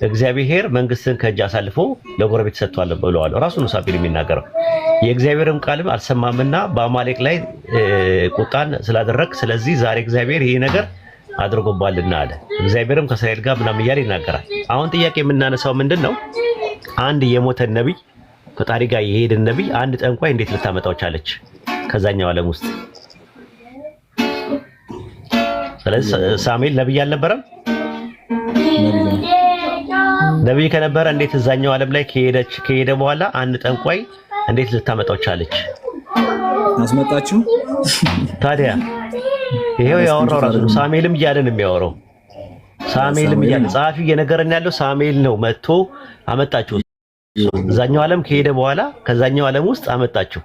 እግዚአብሔር መንግስትን ከእጅ አሳልፎ ለጎረቤት ሰጥቷል ብለዋል። ራሱ ነው ሳሙኤል የሚናገረው። የእግዚአብሔርም ቃልም አልሰማምና በአማሌቅ ላይ ቁጣን ስላደረግ ስለዚህ ዛሬ እግዚአብሔር ይሄ ነገር አድርጎባልና አለ። እግዚአብሔርም ከእስራኤል ጋር ምናምን እያለ ይናገራል። አሁን ጥያቄ የምናነሳው ምንድን ነው? አንድ የሞተን ነቢይ ፈጣሪ ጋር የሄደን ነቢይ አንድ ጠንቋይ እንዴት ልታመጣው ቻለች ከዛኛው ዓለም ውስጥ? ስለዚህ ሳሙኤል ነቢይ አልነበረም? ነቢይ ከነበረ እንዴት እዛኛው ዓለም ላይ ከሄደ በኋላ አንድ ጠንቋይ እንዴት ልታመጣው ቻለች? አስመጣችሁ ታዲያ ይሄው ያወራው ራሱ ነው። ሳሙኤልም እያለን የሚያወራው ሳሙኤልም እያለ ጸሐፊው እየነገረን ያለው ሳሙኤል ነው መጥቶ አመጣችሁ። እዛኛው ዓለም ከሄደ በኋላ ከዛኛው ዓለም ውስጥ አመጣችሁ።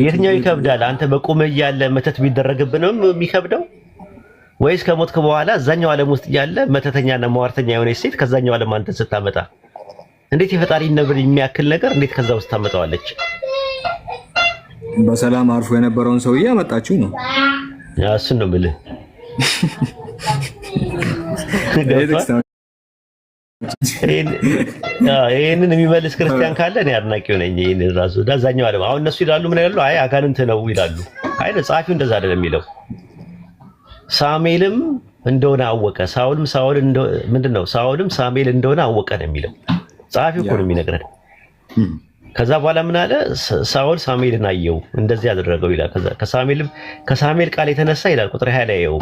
የትኛው ይከብዳል? አንተ በቁመህ እያለ መተት ቢደረግብንም የሚከብደው ወይስ ከሞትክ በኋላ እዛኛው ዓለም ውስጥ እያለ መተተኛና መዋርተኛ የሆነች ሴት ከዛኛው ዓለም አንተን ስታመጣ እንዴት የፈጣሪ ነብር የሚያክል ነገር እንዴት ከዛ ውስጥ ታመጣዋለች? በሰላም አርፎ የነበረውን ሰውዬ አመጣችሁ ነው። እሱን ነው የምልህ። ይሄንን የሚመልስ ክርስቲያን ካለ እኔ አድናቂው ነኝ። ይሄንን ራሱ ዳዛኛው ዓለም አሁን እነሱ ይላሉ ምን ይላሉ? አይ አጋንንት ነው ይላሉ። አይ ጸሐፊው እንደዛ አይደለም የሚለው። ሳሙኤልም እንደሆነ አወቀ። ሳኦልም ሳሙኤል እንደሆነ አወቀ ነው የሚለው። ጸሐፊው እኮ ነው የሚነግረን። ከዛ በኋላ ምን አለ? ሳኦል ሳሙኤልን አየው እንደዚህ ያደረገው ይላል። ከሳሙኤል ቃል የተነሳ ይላል ቁጥር 20 ላይ ያየው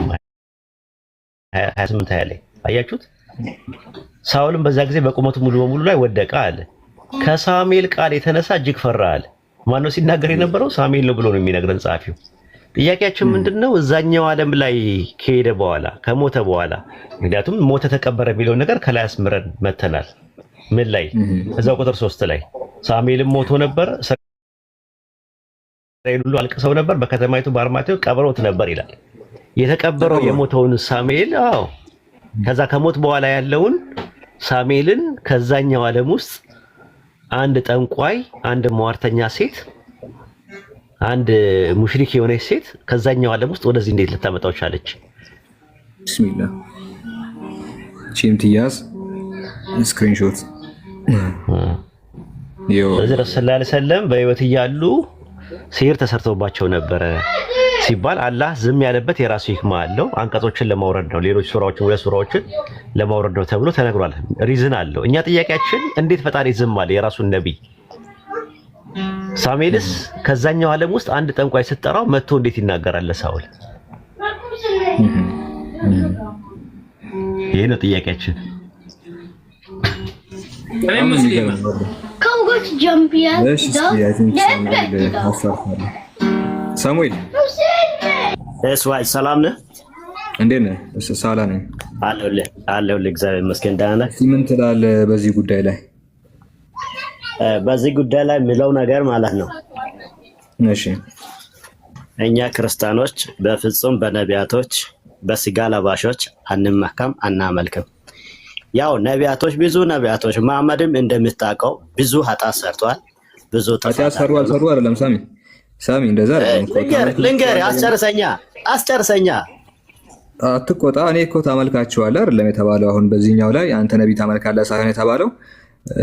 28 20 ላይ አያችሁት? ሳኦልም በዛ ጊዜ በቁመቱ ሙሉ በሙሉ ላይ ወደቀ አለ። ከሳሙኤል ቃል የተነሳ እጅግ ፈራ አለ። ማነው ሲናገር የነበረው? ሳሙኤል ነው ብሎ ነው የሚነግረን ጸሐፊው። ጥያቄያችን ምንድነው? እዛኛው ዓለም ላይ ከሄደ በኋላ ከሞተ በኋላ ምክንያቱም ሞተ ተቀበረ የሚለው ነገር ከላይ አስምረን መተናል። ምን ላይ? እዛው ቁጥር 3 ላይ ሳሙኤልም ሞቶ ነበር፣ እስራኤል ሁሉ አልቅሰው ነበር፣ በከተማይቱ በአርማቴው ቀብረውት ነበር ይላል። የተቀበረው የሞተውን ሳሙኤል ከዛ ከሞት በኋላ ያለውን ሳሙኤልን ከዛኛው ዓለም ውስጥ አንድ ጠንቋይ፣ አንድ ሟርተኛ ሴት፣ አንድ ሙሽሪክ የሆነች ሴት ከዛኛው ዓለም ውስጥ ወደዚህ እንዴት ልታመጣው ቻለች? ቢስሚላህ ቺም ትያዝ ስክሪንሾት ስለዚህ ረሱል ሰለላሁ ዐለይሂ ወሰለም በህይወት እያሉ ሲህር ተሰርቶባቸው ነበረ ሲባል አላህ ዝም ያለበት የራሱ ሂክማ አለው። አንቀጾችን ለማውረድ ነው፣ ሌሎች ሱራዎችን ሁለት ሱራዎችን ለማውረድ ነው ተብሎ ተነግሯል። ሪዝን አለው። እኛ ጥያቄያችን እንዴት ፈጣሪ ዝም አለ የራሱን ነቢይ? ሳሙኤልስ ከዛኛው ዓለም ውስጥ አንድ ጠንቋይ ስትጠራው መጥቶ እንዴት ይናገራል ለሳኦል? ይሄ ነው ጥያቄያችን። ሳሙኤል እስዋይ ሰላም ነህ? እንዴት ነህ? ሳላ ነኝ። አለሁልህ እግዚአብሔር ይመስገን። ደህና ነህ? ምን ትላለህ በዚህ ጉዳይ ላይ? በዚህ ጉዳይ ላይ የሚለው ነገር ማለት ነው። እሺ እኛ ክርስቲያኖች በፍጹም በነቢያቶች በስጋ ለባሾች አንመካም፣ አናመልክም። ያው ነቢያቶች ብዙ ነቢያቶች መሐመድም እንደምታውቀው ብዙ ኃጢአት ሰርቷል። ብዙ ኃጢአት ሰሩ አይደለም ሳሚ እንደዛ ልንገር አስጨርሰኛ አትቆጣ። እኔ እኮ ታመልካቸዋለህ አይደለም የተባለው። አሁን በዚህኛው ላይ አንተ ነቢይ ታመልካለህ ሳይሆን የተባለው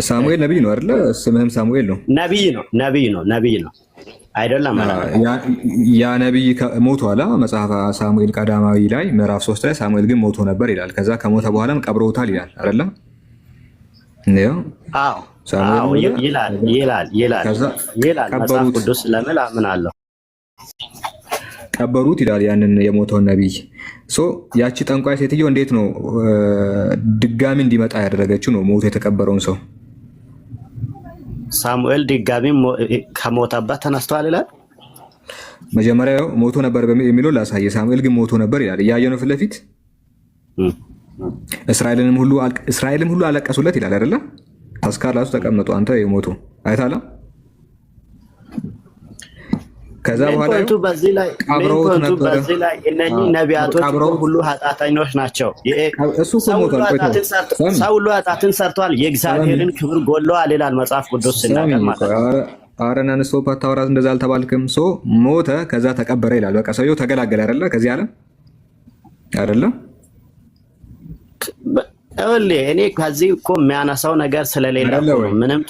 ሳሙኤል ነቢይ ነው አይደለ? ስምህም ሳሙኤል ነው። ነቢይ ነው አይደለም? ያ ነቢይ ሞቷል። መጽሐፈ ሳሙኤል ቀዳማዊ ላይ ምዕራፍ 3 ላይ ሳሙኤል ግን ሞቶ ነበር ይላል። ከዛ ከሞተ በኋላም ቀብረውታል ይላል አይደለ? አዎ ይላል መጽሐፍ ቅዱስ ለምን አምናለሁ ቀበሩት ይላል ያንን የሞተውን ነቢይ። ያቺ ጠንቋይ ሴትዮ እንዴት ነው ድጋሚ እንዲመጣ ያደረገችው? ነው ሞቶ የተቀበረውን ሰው ሳሙኤል ድጋሚ ከሞተበት ተነስቷል ይላል። መጀመሪያ ሞቶ ነበር የሚለው ላሳየ። ሳሙኤል ግን ሞቶ ነበር ይላል። እያየ ነው ፊት ለፊት። እስራኤልም ሁሉ አለቀሱለት ይላል አይደለ? ተስካር ራሱ ተቀመጡ። አንተ የሞቱ አይታላ ከዛ በኋላ በዚህ ላይ እነኚህ ነቢያቶች ሁሉ ኃጢአተኞች ናቸው። ሰው ሁሉ ኃጢአትን ሰርቷል፣ የእግዚአብሔርን ክብር ጎድለዋል ይላል መጽሐፍ ቅዱስ ሲናገር ማለት ነው። አረናን ስቶፕ አታውራት፣ እንደዛ አልተባልክም። ሞተ ከዛ ተቀበረ ይላል። በቃ ሰውየው ተገላገለ አይደለ? ከዚህ ዓለም አይደለ? እኔ ከዚህ እኮ የሚያነሳው ነገር ስለሌለ ምንም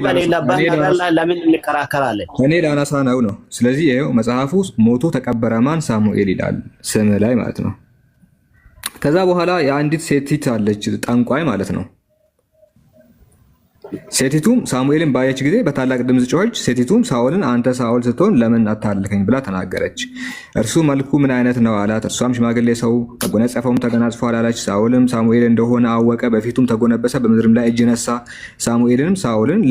በሌለበት ነገር ላይ ለምን እንከራከራለን? እኔ ላነሳ ነው። ስለዚህ ይኸው መጽሐፉ ሞቶ ተቀበረ ማን? ሳሙኤል ይላል ስም ላይ ማለት ነው። ከዛ በኋላ የአንዲት ሴቲት አለች ጠንቋይ ማለት ነው። ሴቲቱም ሳሙኤልን ባየች ጊዜ በታላቅ ድምፅ ጮኸች። ሴቲቱም ሳኦልን አንተ ሳኦል ስትሆን ለምን አታልከኝ ብላ ተናገረች። እርሱ መልኩ ምን አይነት ነው አላት። እርሷም ሽማግሌ ሰው ተጎናጸፈውም ተገናጽፏል አለች። ሳኦልም ሳሙኤል እንደሆነ አወቀ፣ በፊቱም ተጎነበሰ፣ በምድርም ላይ እጅ ነሳ። ሳሙኤልንም ሳኦልን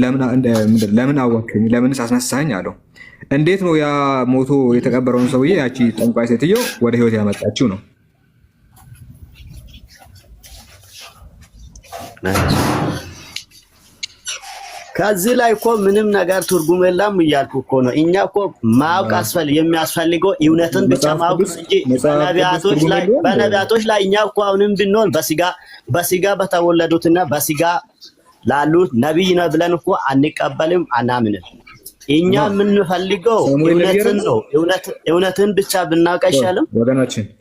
ለምን አወክኝ? ለምንስ አስነሳኝ አለው። እንዴት ነው ያ ሞቶ የተቀበረውን ሰውዬ ያቺ ጠንቋይ ሴትዮ ወደ ህይወት ያመጣችው ነው? ከዚህ ላይ እኮ ምንም ነገር ትርጉም የለም እያልኩ እኮ ነው። እኛ እኮ ማወቅ የሚያስፈልገው እውነትን ብቻ ማወቅ እንጂ በነቢያቶች ላይ እኛ እኮ አሁንም ብንሆን በስጋ በተወለዱትና በስጋ ላሉት ነቢይ ነው ብለን እኮ አንቀበልም፣ አናምንም። እኛ የምንፈልገው እውነትን ነው። እውነትን ብቻ ብናውቅ አይሻልም?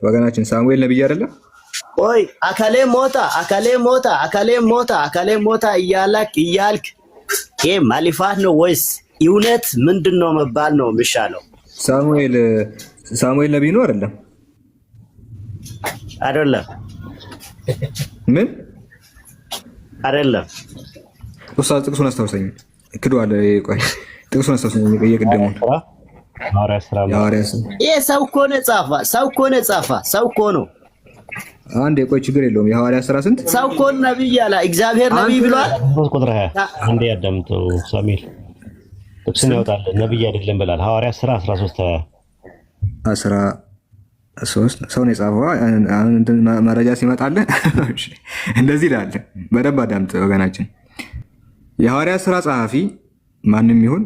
ወገናችን ሳሙኤል ነቢይ አይደለም? ቆይ አከሌ ሞታ እያልክ ይሄ ማሊፋት ነው ወይስ እውነት ምንድን ነው መባል ነው የሚሻለው? ሳሙኤል ነቢይ ነው አይደለም? ምን አይደለም? ኡስታዝ ጥቅሱን አስታውሰኝ። ክዷል። ቆይ ጥቅሱን አስታውሰኝ። የቅድሙን ይሄ ሰው እኮ ነው። አንድ የቆይ ችግር የለውም። የሐዋርያት ሥራ ስንት ሰው እኮ ነብይ ያለ እግዚአብሔር ነብይ ብሏል። ቁጥር 20 አንዴ ያዳምጡ ሳሙኤል ጥቅስን ያወጣል። ነብይ አይደለም ብሏል። ሐዋርያት ሥራ 13 ሰው ነው የጻፈው። መረጃ ሲመጣልህ እንደዚህ ይላል። በደንብ አዳምጥ ወገናችን። የሐዋርያት ሥራ ጸሐፊ ማንም ይሁን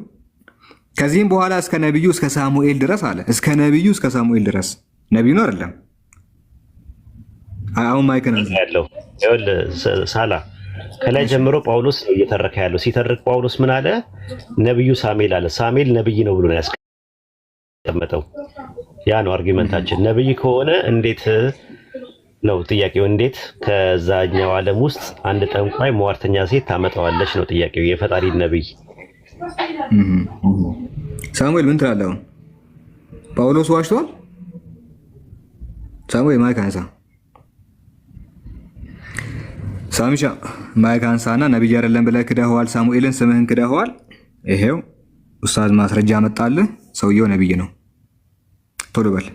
ከዚህም በኋላ እስከ ነብዩ እስከ ሳሙኤል ድረስ አለ። እስከ ነብዩ እስከ ሳሙኤል ድረስ ነብዩ ነው አይደለም? አሁን ማይከን ያለው ይኸውልህ ሳላ ከላይ ጀምሮ ጳውሎስ ነው እየተረከ ያለው። ሲተርክ ጳውሎስ ምን አለ? ነብዩ ሳሙኤል አለ። ሳሙኤል ነብይ ነው ብሎ ነው ያስቀመጠው። ያ ነው አርጊመንታችን። ነብይ ከሆነ እንዴት ነው ጥያቄው? እንዴት ከዛኛው ዓለም ውስጥ አንድ ጠንቋይ ሟርተኛ ሴት ታመጣዋለች ነው ጥያቄው። የፈጣሪ ነብይ ሳሙኤል ምን ትላለህ? ጳውሎስ ዋሽቷል? ሳሙኤል ማይክ አንሳ። ሳሚሻ ማይክ አንሳና ነብይ አይደለም ብለህ ክደኸዋል። ሳሙኤልን ስምህን ክደኸዋል። ይሄው ኡስታዝ ማስረጃ መጣልህ። ሰውየው ነብይ ነው። ቶሎ በል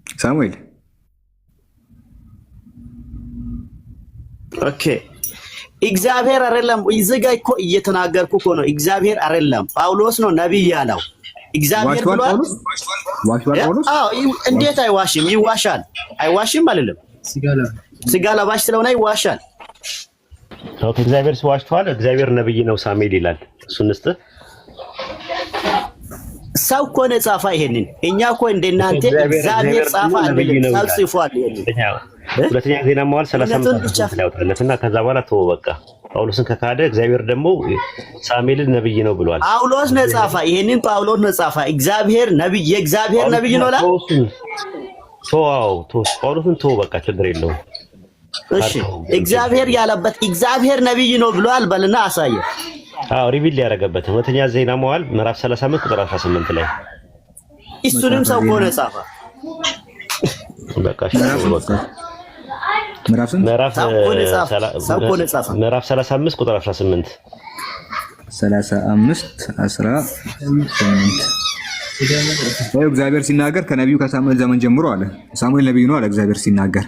ሳሙኤል። ኦኬ እግዚአብሔር አይደለም። እዚህ ጋር እኮ እየተናገርኩ እኮ ነው። እግዚአብሔር አይደለም ጳውሎስ ነው ነብይ ያለው። እግዚአብሔር ብሏል። አዎ እንዴት አይዋሽም? ይዋሻል። አይዋሽም አይደለም። ስጋ ለባሽ ስለሆነ ይዋሻል። ኦኬ እግዚአብሔር ዋሽቷል። እግዚአብሔር ነብይ ነው ሳሙኤል ይላል። እሱን እስቲ ሰው እኮ ነው ጻፋ። ይሄንን እኛ እኮ እንደናንተ እግዚአብሔር ጻፋ አይደለም። ሰው ጽፏል። ይሄንን ሁለተኛ ዜና መዋዕል 35 ላይ አውጣለትና ከዛ በኋላ ተወው በቃ። ጳውሎስን ከካደ እግዚአብሔር ደግሞ ሳሙኤልን ነብይ ነው ብሏል። ጳውሎስ ነው ጻፋ። ይሄንን ጳውሎስ ነው ጻፋ። እግዚአብሔር ነብይ የእግዚአብሔር ነብይ ነው ላ ጳውሎስን ተወው በቃ ችግር የለውም። እሺ እግዚአብሔር ያለበት እግዚአብሔር ነብይ ነው ብሏል በልና አሳየ። አዎ ሪቪል ያደረገበት ሁለተኛ ዜና መዋዕል ምዕራፍ 35 ቁጥር 18 ላይ እሱንም ሰው ሆነ ጻፈ። በቃ ምዕራፍ 35 ቁጥር 18 እግዚአብሔር ሲናገር ከነቢዩ ከሳሙኤል ዘመን ጀምሮ አለ። ሳሙኤል ነቢይ ነው አለ እግዚአብሔር ሲናገር።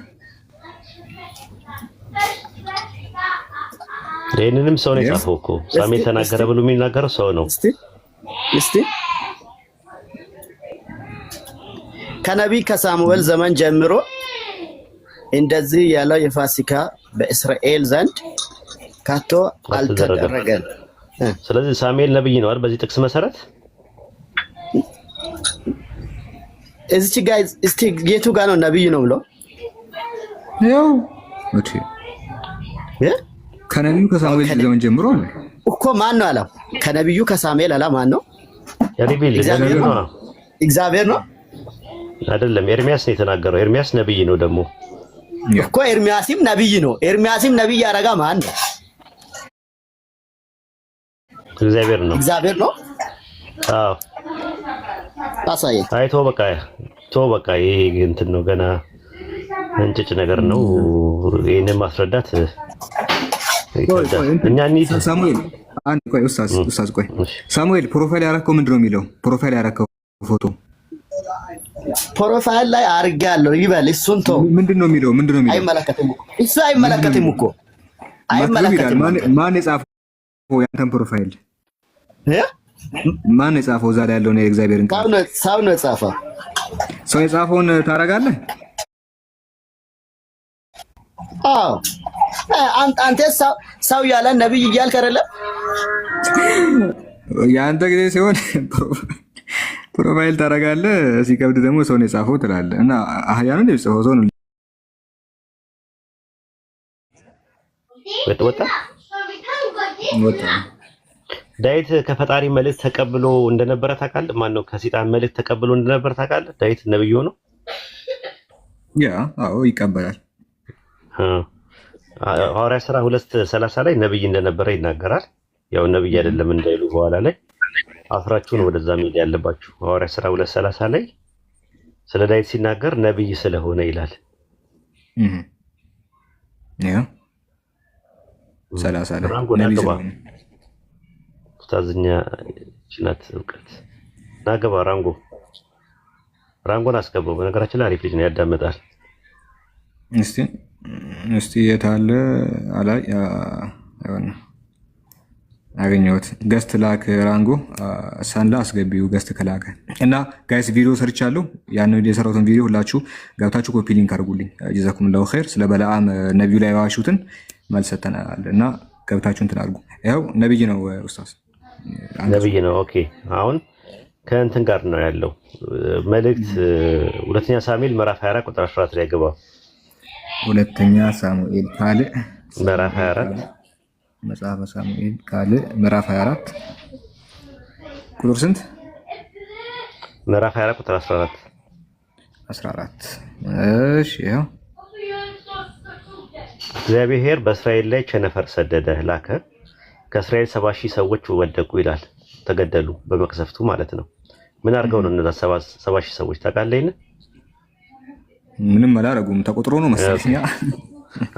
ይሄንንም ሰው ነው የጻፈው እኮ ሳሙኤል ተናገረ ብሎ የሚናገረው ሰው ነው። እስቲ ከነቢይ ከሳሙኤል ዘመን ጀምሮ እንደዚህ ያለው የፋሲካ በእስራኤል ዘንድ ካቶ አልተደረገም። ስለዚህ ሳሙኤል ነብይ ነው አይደል? በዚህ ጥቅስ መሰረት እዚህ ጋር እስቲ ጌቱ ጋር ነው ነብይ ነው ብሎ ያው እሺ ከነቢዩ ከሳሙኤል ዘመን ጀምሮ እኮ ማን ነው አለው? ከነቢዩ ከሳሙኤል አላ ማን ነው? እግዚአብሔር ነው አይደለም? ኤርሚያስ ነው የተናገረው። ኤርሚያስ ነብይ ነው ደግሞ እኮ ኤርሚያስም ነብይ ነው። ኤርሚያስም ነብይ ያረጋ ማን ነው? እግዚአብሔር ነው። እግዚአብሔር ነው። አዎ አሳየ። አይቶ በቃ ይሄ እንትን ነው ገና እንጭጭ ነገር ነው። ይሄንን ማስረዳት እኛ እንዴት ሳሙኤል አንድ ቆይ ኡስታዝ ቆይ ሳሙኤል ፕሮፋይል ያረከው ምንድነው የሚለው? ፕሮፋይል ያረከው ፎቶ ፕሮፋይል ላይ አርጋለሁ ይበል። እሱን ተው። ምንድነው የሚለው? አይመለከትም እሱ አይመለከትም እኮ አይመለከትም። ማን የጻፈው ያንተን ፕሮፋይል? ማን የጻፈው? እዛ ላይ ያለው ነው የእግዚአብሔርን ቃል ሰው ነው የጻፈው። ሰው የጻፈውን ታረጋለህ? አዎ አንተ ሰው ያለ ነብይ እያልክ አይደለም? ያንተ ጊዜ ሲሆን ፕሮፋይል ታረጋለህ፣ ሲከብድ ደግሞ ሰው ነው የጻፈው ትላለህ። እና አህያ ነው የጻፈው ሰው ነው ወጣ። ዳዊት ከፈጣሪ መልእክት ተቀብሎ እንደነበረ ታውቃለህ? ማን ነው ከሰይጣን መልእክት ተቀብሎ እንደነበረ ታውቃለህ? ዳዊት ነብይ ሆኖ አዎ ይቀበላል። ሐዋርያ ሥራ 2:30 ላይ ነብይ እንደነበረ ይናገራል። ያው ነብይ አይደለም እንዳይሉ በኋላ ላይ አፍራችሁን ወደዛ መሄድ ያለባችሁ። ሐዋርያ ሥራ 2:30 ላይ ስለ ዳዊት ሲናገር ነብይ ስለሆነ ይላል። 30 ላይ ነብይ ስለሆነ ታዝኛ ጭናት እውቀት ናገባ ራንጎን አስገባው። በነገራችን ላይ አሪፍ ልጅ ነው፣ ያዳምጣል። እስቲ የታለ አላይ አገኘሁት። ገስት ላክ ራንጎ ሳንላ አስገቢው ገስት ከላከ እና ጋይስ ቪዲዮ ሰርቻለሁ። ያንን የሰራሁትን ቪዲዮ ሁላችሁ ገብታችሁ ኮፒ ሊንክ አድርጉልኝ። ጀዛኩሙላሁ ኸይር። ስለ በለዓም ነብዩ ላይ ዋሹትን መልስ ሰጥተናል እና ገብታችሁ እንትን አድርጉ። ያው ነብይ ነው ኡስታዝ፣ ነብይ ነው። ኦኬ አሁን ከእንትን ጋር ነው ያለው መልእክት ሁለተኛ ሳሙኤል ምዕራፍ 24 ቁጥር 14 ላይ ገባ። ሁለተኛ ሳሙኤል ካልዕ ምዕራፍ 24 መጽሐፈ ሳሙኤል ካልዕ ምዕራፍ 24 ቁጥር ስንት? ምዕራፍ 24 ቁጥር 14 እሺ። ያው እግዚአብሔር በእስራኤል ላይ ቸነፈር ሰደደ ላከ፣ ከእስራኤል 70,000 ሰዎች ወደቁ ይላል፣ ተገደሉ በመቅሰፍቱ ማለት ነው። ምን አድርገው ነው እነዛ 70,000 ሰዎች ታውቃለህ? ምንም አላረጉም፣ ተቆጥሮ ነው መሰለኝ።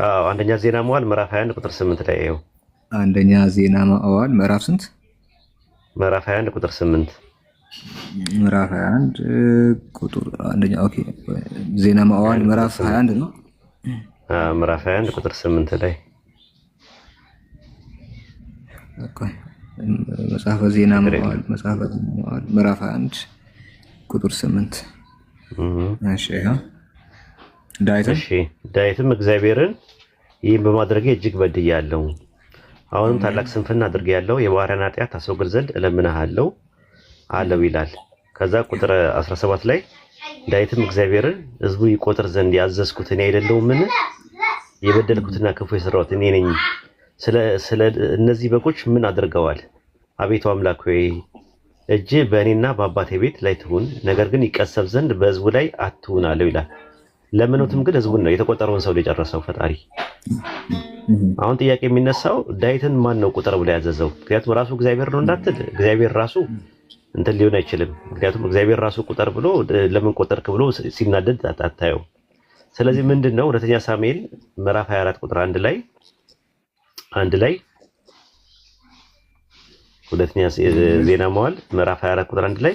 አዎ አንደኛ ዜና መዋዕል ምዕራፍ 21 ቁጥር 8 ላይ ይኸው። አንደኛ ዜና መዋዕል ምዕራፍ ስንት? ምዕራፍ 21 ቁጥር 8 ምዕራፍ 21 ቁጥር አንደኛ። ኦኬ ዜና መዋዕል ምዕራፍ 21 ነው። ምዕራፍ 21 ቁጥር 8 ላይ መጽሐፈ ዜና መዋዕል ምዕራፍ 1 ቁጥር 8 ዳዊትም እግዚአብሔርን ይህን በማድረጌ እጅግ በድያለሁ፣ አሁንም ታላቅ ስንፍና አድርጌያለሁ፣ የባሪያን ኃጢአት ታስወግድ ዘንድ እለምንሃለሁ አለው ይላል። ከዛ ቁጥር 17 ላይ ዳዊትም እግዚአብሔርን ሕዝቡ ይቆጥር ዘንድ ያዘዝኩት እኔ አይደለሁምን? የበደልኩትና ክፉ የሰራሁት እኔ ነኝ። ስለ እነዚህ በጎች ምን አድርገዋል? አቤቱ አምላክ ሆይ እጅ በእኔና በአባቴ ቤት ላይ ትሁን፣ ነገር ግን ይቀሰፍ ዘንድ በሕዝቡ ላይ አትሁን አለው ይላል። ለምኖትም ግን ሕዝቡን ነው የተቆጠረውን ሰው የጨረሰው ፈጣሪ። አሁን ጥያቄ የሚነሳው ዳዊትን ማን ነው ቁጥር ብሎ ያዘዘው? ምክንያቱም ራሱ እግዚአብሔር ነው እንዳትል፣ እግዚአብሔር ራሱ እንትን ሊሆን አይችልም። ምክንያቱም እግዚአብሔር ራሱ ቁጥር ብሎ ለምን ቆጠርክ ብሎ ሲናደድ አታየው። ስለዚህ ምንድነው ሁለተኛ ሳሙኤል ምዕራፍ 24 ቁጥር 1 ላይ ሁለተኛ ዜና መዋዕል ምዕራፍ 24 ቁጥር 1 ላይ